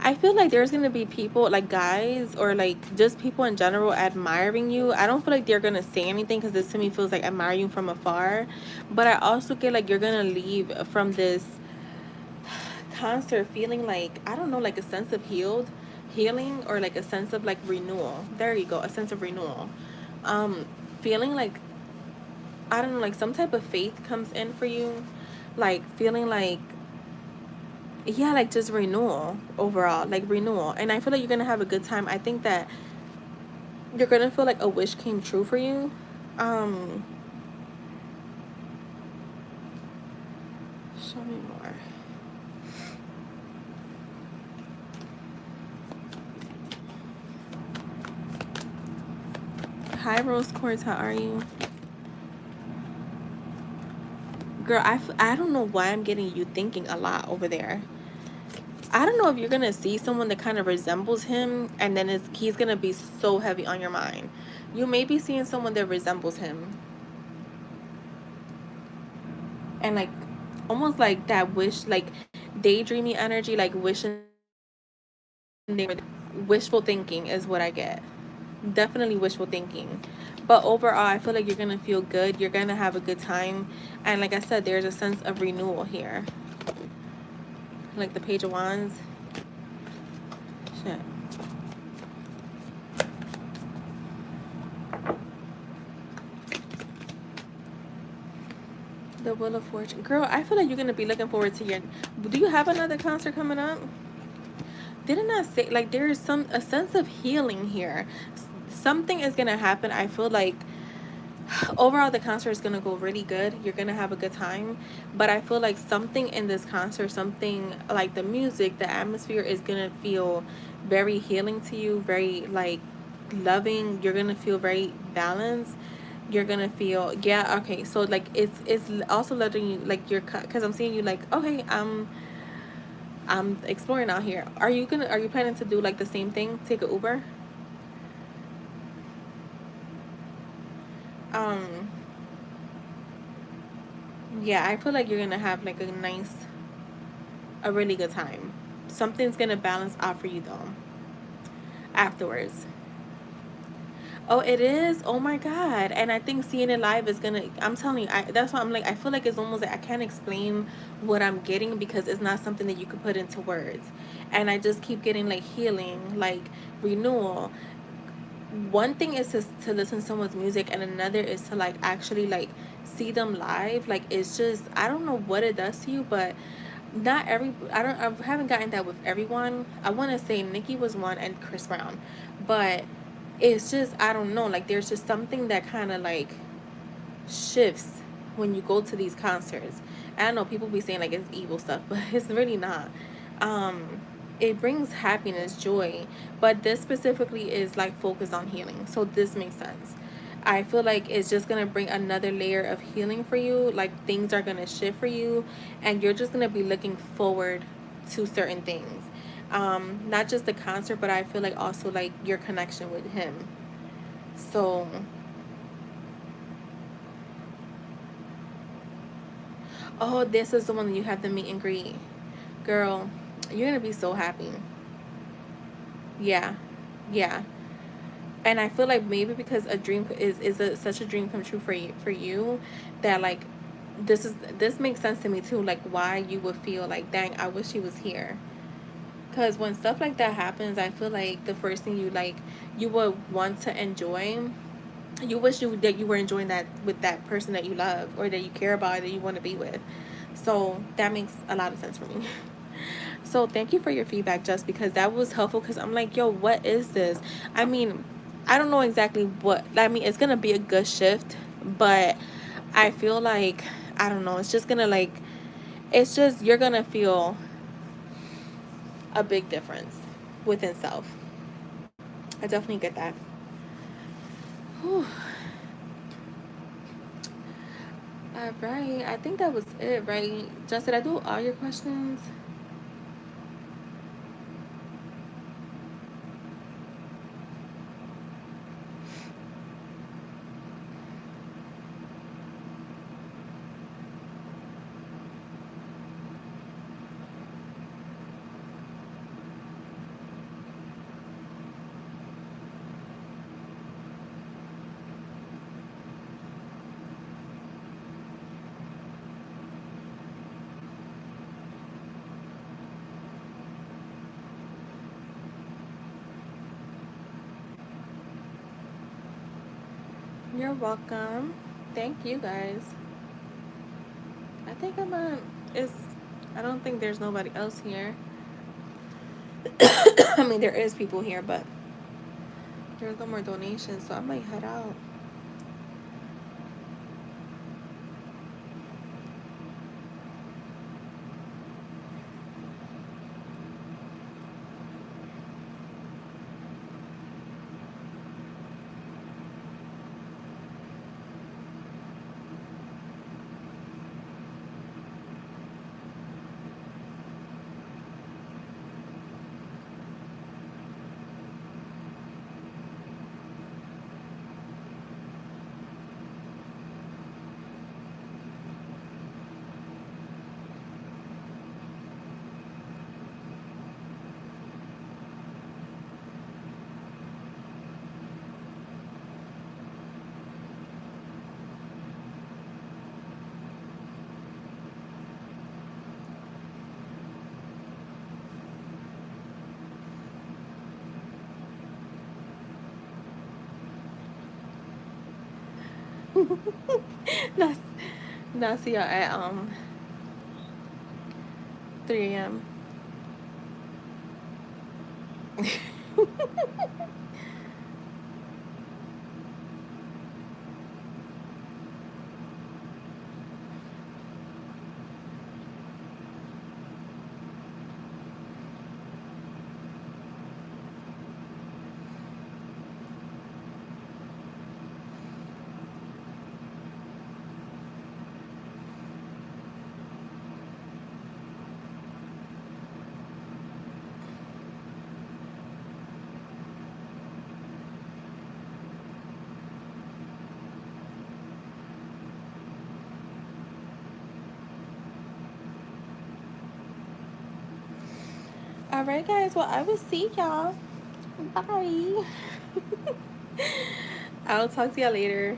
I feel like there's gonna be people, like guys or like just people in general admiring you. I don't feel like they're gonna say anything because this to me feels like admiring you from afar. But I also get like you're gonna leave from this concert feeling like, I don't know, like a sense of healing, or like a sense of like renewal. There you go, a sense of renewal. Um, feeling like, I don't know, like some type of faith comes in for you, like feeling like, yeah, like just renewal overall, like renewal. And I feel like you're gonna have a good time. I think that you're gonna feel like a wish came true for you. Um, show me more. Hi, Rose Quartz. How are you, girl? I don't know why I'm getting you thinking a lot over there. I don't know if you're gonna see someone that kind of resembles him, and then he's gonna be so heavy on your mind. You may be seeing someone that resembles him, and like almost like that wish, like daydreamy energy, like wishing they were. Wishful thinking is what I get. Definitely wishful thinking. But overall, I feel like you're gonna feel good. You're gonna have a good time, and like I said, there's a sense of renewal here. Like the Page of Wands. Shit. The Wheel of Fortune. Girl, I feel like you're gonna be looking forward to your. Do you have another concert coming up? Didn't I say like there is a sense of healing here? Something is gonna happen. I feel like overall the concert is gonna go really good. You're gonna have a good time, but I feel like something in this concert, something like the music, the atmosphere is gonna feel very healing to you, very like loving. You're gonna feel very balanced. You're gonna feel, yeah, okay, so like it's also letting you like because I'm seeing you like, okay, I'm exploring out here. Are you planning to do like the same thing, take an Uber? um yeah, I feel like you're gonna have like a really good time. Something's gonna balance out for you though afterwards. Oh, it is. Oh my God. And I think seeing it live is gonna, I'm telling you, that's why I'm like, I feel like it's almost like I can't explain what I'm getting because it's not something that you could put into words. And I just keep getting like healing, like renewal. One thing is to listen to someone's music, and another is to like actually like see them live. Like it's just, I don't know what it does to you, but not every, I haven't gotten that with everyone. I want to say Nicki was one and Chris Brown, but it's just, I don't know, like there's just something that kind of like shifts when you go to these concerts. I don't know, people be saying like it's evil stuff, but it's really not. um it brings happiness, joy, but this specifically is like focused on healing, so this makes sense. I feel like it's just gonna bring another layer of healing for you, like things are gonna shift for you, and you're just gonna be looking forward to certain things. Not just the concert, but I feel like also like your connection with him. So, oh, this is the one that you have the meet and greet. Girl, you're gonna be so happy. Yeah. Yeah. And I feel like maybe because a dream such a dream come true for you, that like this makes sense to me too, like why you would feel like, dang, I wish he was here. Because when stuff like that happens, I feel like the first thing you like, you would want to enjoy, you wish that you were enjoying that with that person that you love or that you care about or that you want to be with. So that makes a lot of sense for me. So thank you for your feedback, just because that was helpful, because I'm like, yo, what is this? I mean, I don't know exactly what, I mean, it's gonna be a good shift, but I feel like, I don't know, it's just gonna like, it's just, you're gonna feel a big difference within self. I definitely get that. Whew. All right, I think that was it, right? Just, did I do all your questions? You're welcome. Thank you guys. I think I'm a. Is I don't think there's nobody else here. I mean, there is people here, but there's no more donations, so I might head out. That's that's yeah at 3 a.m. All right, guys. Well, I will see y'all. Bye. I'll talk to y'all later.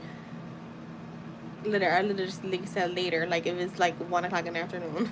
I literally just like said later, like if it's like 1 o'clock in the afternoon.